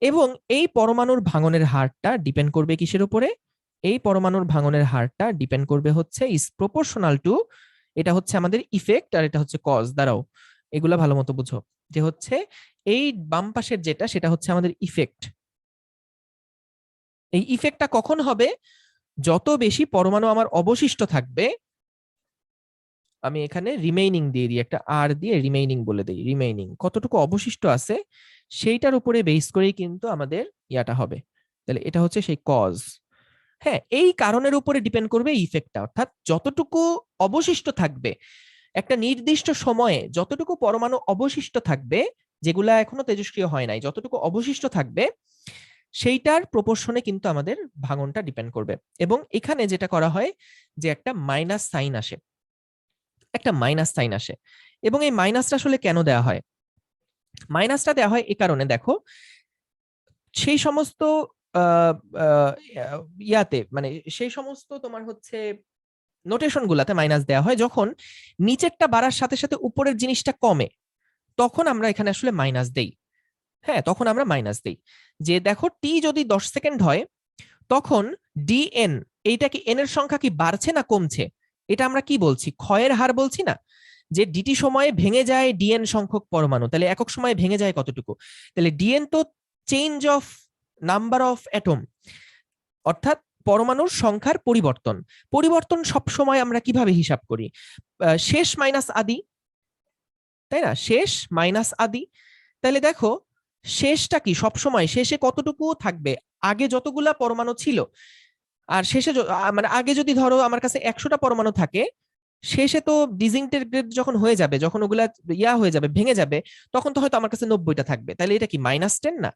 এবং এই পরমাণুর ভাঙনের হারটা ডিপেন্ড করবে কিসের উপরে? এই পরমাণুর ভাঙনের হারটা ডিপেন্ড করবে হচ্ছে ইজ প্রপোর্শনাল টু, এটা হচ্ছে আমাদের ইফেক্ট আর এটা হচ্ছে কজ। দাঁড়াও, এগুলা ভালো মতো বুঝো যে হচ্ছে এই বাম পাশের যেটা সেটা হচ্ছে আমাদের ইফেক্ট। এই ইফেক্টটা কখন হবে? যত বেশি পরমাণু আমার অবশিষ্ট থাকবে, আমি এখানে রিমেইনিং দিয়ে দিই, একটা আর দিয়ে রিমেইনিং বলে দিই, রিমেইনিং কতটুকু অবশিষ্ট আছে সেইটার উপরে বেস করেই কিন্তু আমাদের ইয়াটা হবে। তাহলে এটা হচ্ছে সেই কজ। হ্যাঁ, এই কারণের উপরে ডিপেন্ড করবে ইফেক্টটা, অর্থাৎ যতটুকু অবশিষ্ট থাকবে একটা নির্দিষ্ট সময়ে, যতটুকু পরমাণু অবশিষ্ট থাকবে যেগুলা এখনো তেজস্ক্রিয় হয় নাই, যতটুকু অবশিষ্ট থাকবে সেইটার প্রপোর্শনে কিন্তু আমাদের ভাঙনটা ডিপেন্ড করবে। এবং এখানে যেটা করা হয় যে একটা মাইনাস সাইন আসে, একটা মাইনাস সাইন আসে। এবং এই মাইনাসটা আসলে কেন দেওয়া হয়? মাইনাসটা দেওয়া হয় এ কারণে, দেখো সেই সমস্ত ইয়াতে মানে সেই সমস্ত তোমার হচ্ছে নোটেশন গুলাতে মাইনাস দেওয়া হয় যখন নিচেরটা বাড়ার সাথে সাথে উপরের জিনিসটা কমে, তখন আমরা এখানে আসলে মাইনাস দেই। হ্যাঁ, তখন আমরা মাইনাস দেই যে দেখো টি যদি 10 সেকেন্ড হয় তখন ডিএন, এইটা কি এন এর সংখ্যা কি বাড়ছে না কমছে? এটা আমরা কি বলছি? ক্ষয়ের হার বলছি না? যে ডিটি সময়ে ভেঙে যায় ডিএন সংখ্যক পরমাণু, তাহলে একক সময়ে ভেঙে যায় কতটুকু? তাহলে ডিএন তো change of number of atom, অর্থাৎ পরমাণুর সংখ্যার পরিবর্তন। পরিবর্তন সব সময় আমরা কিভাবে হিসাব করি? শেষ মাইনাস আদি, তাই না? শেষ মাইনাস আদি। তাহলে দেখো শেষটা কি সবসময়, শেষে কতটুকু থাকবে? আগে যতগুলা পরমাণু ছিল আর শেষে মানে আগে যদি ধরো আমার কাছে 100টা পরমাণু থাকে, শেষে তো ডিসইন্টিগ্রেট যখন হয়ে যাবে, যখন ওগুলা ইয়া হয়ে যাবে, ভেঙে যাবে, তখন তো হয়তো আমার কাছে 90টা থাকবে। তাহলে এটা কি -10 না?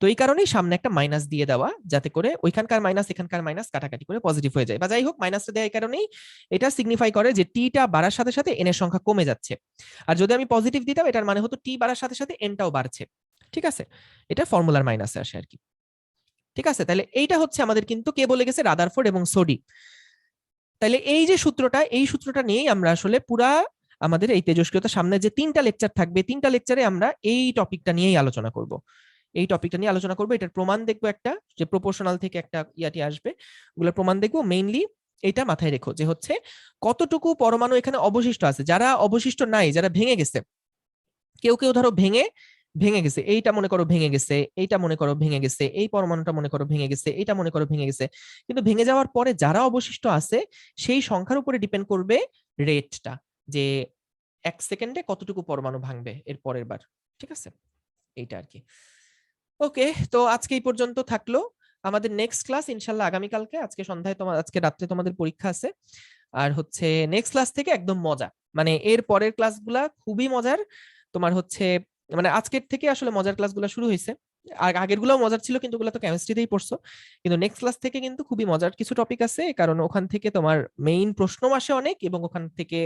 তো এই কারণেই সামনে একটা মাইনাস দিয়ে দেওয়া, যাতে করে ওইখানকার মাইনাস এখানকার মাইনাস কাটাকাটি করে পজিটিভ হয়ে যায়। বা যাই হোক, মাইনাসটা দেওয়া এই কারণেই এটা সিগনিফাই করে যে টিটা বাড়ার সাথে সাথে এন এর সংখ্যা কমে যাচ্ছে। আর যদি আমি পজিটিভ দিতাম এটার মানে হতো টি বাড়ার সাথে সাথে এনটাও বাড়ছে। ঠিক আছে, এটা ফর্মুলার মাইনাসে আসে আর কি। ঠিক আছে, তাহলে এইটা হচ্ছে আমাদের কিন্তু কে বলে গেছে? রাদারফোর্ড এবং সোডি। তাহলে এই যে সূত্রটা, এই সূত্রটা নিয়েই আমরা আসলে পুরা আমাদের এই তেজস্ক্রিয়তার সামনে যে 3টা লেকচার থাকবে, 3টা লেকচারে আমরা এই টপিকটা নিয়েই আলোচনা করব। এই টপিকটা নিয়ে আলোচনা করবো, এটার প্রমাণ দেখবো, একটা যে প্রপোর্শনাল থেকে একটা ইয়াটি আসবে, ওগুলোর প্রমাণ দেখবো। মেইনলি এটা মাথায় রেখো যে হচ্ছে কতটুকু পরমাণু এখানে অবশিষ্ট আছে, যারা অবশিষ্ট নাই, যারা ভেঙে গেছে। কেউ কেউ ধরো ভেঙে ভেঙে গেছে, এইটা মনে করো ভেঙে গেছে, এইটা মনে করো ভেঙে গেছে, এই পরমাণুটা মনে করো ভেঙে গেছে, এইটা মনে করো ভেঙে গেছে। কিন্তু ভেঙে যাওয়ার পরে যারা অবশিষ্ট আছে সেই সংখ্যার উপরে ডিপেন্ড করবে রেটটা, যে 1 সেকেন্ডে কতটুকু পরমাণু ভাঙবে এর পরের বার। ঠিক আছে, এইটা আর কি। ওকে, তো আজকে এই পর্যন্ত থাকলো। আমাদের নেক্সট ক্লাস ইনশাল্লাহ আগামীকালকে। আজকে সন্ধ্যায় আজকে রাত্রে তোমাদের পরীক্ষা আছে। আর হচ্ছে নেক্সট ক্লাস থেকে একদম মজা, মানে এর পরের ক্লাসগুলা খুবই মজার। তোমার হচ্ছে মানে আজকের থেকে আসলে মজার ক্লাসগুলো শুরু হয়েছে। আর আগেরগুলোও মজার ছিল, কিন্তু ওগুলো তো কেমিস্ট্রিতেই পড়ছো। কিন্তু নেক্সট ক্লাস থেকে কিন্তু খুবই মজার কিছু টপিক আছে, কারণ ওখান থেকে তোমার মেইন প্রশ্ন আসে অনেক, এবং ওখান থেকে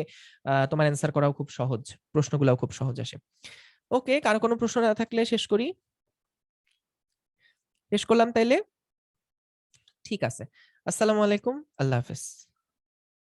তোমার অ্যান্সার করাও খুব সহজ, প্রশ্নগুলোও খুব সহজ আসে। ওকে, কারো কোনো প্রশ্ন না থাকলে শেষ করি। শেষ করলাম তাইলে, ঠিক আছে। আসসালামু আলাইকুম, আল্লাহ হাফেজ।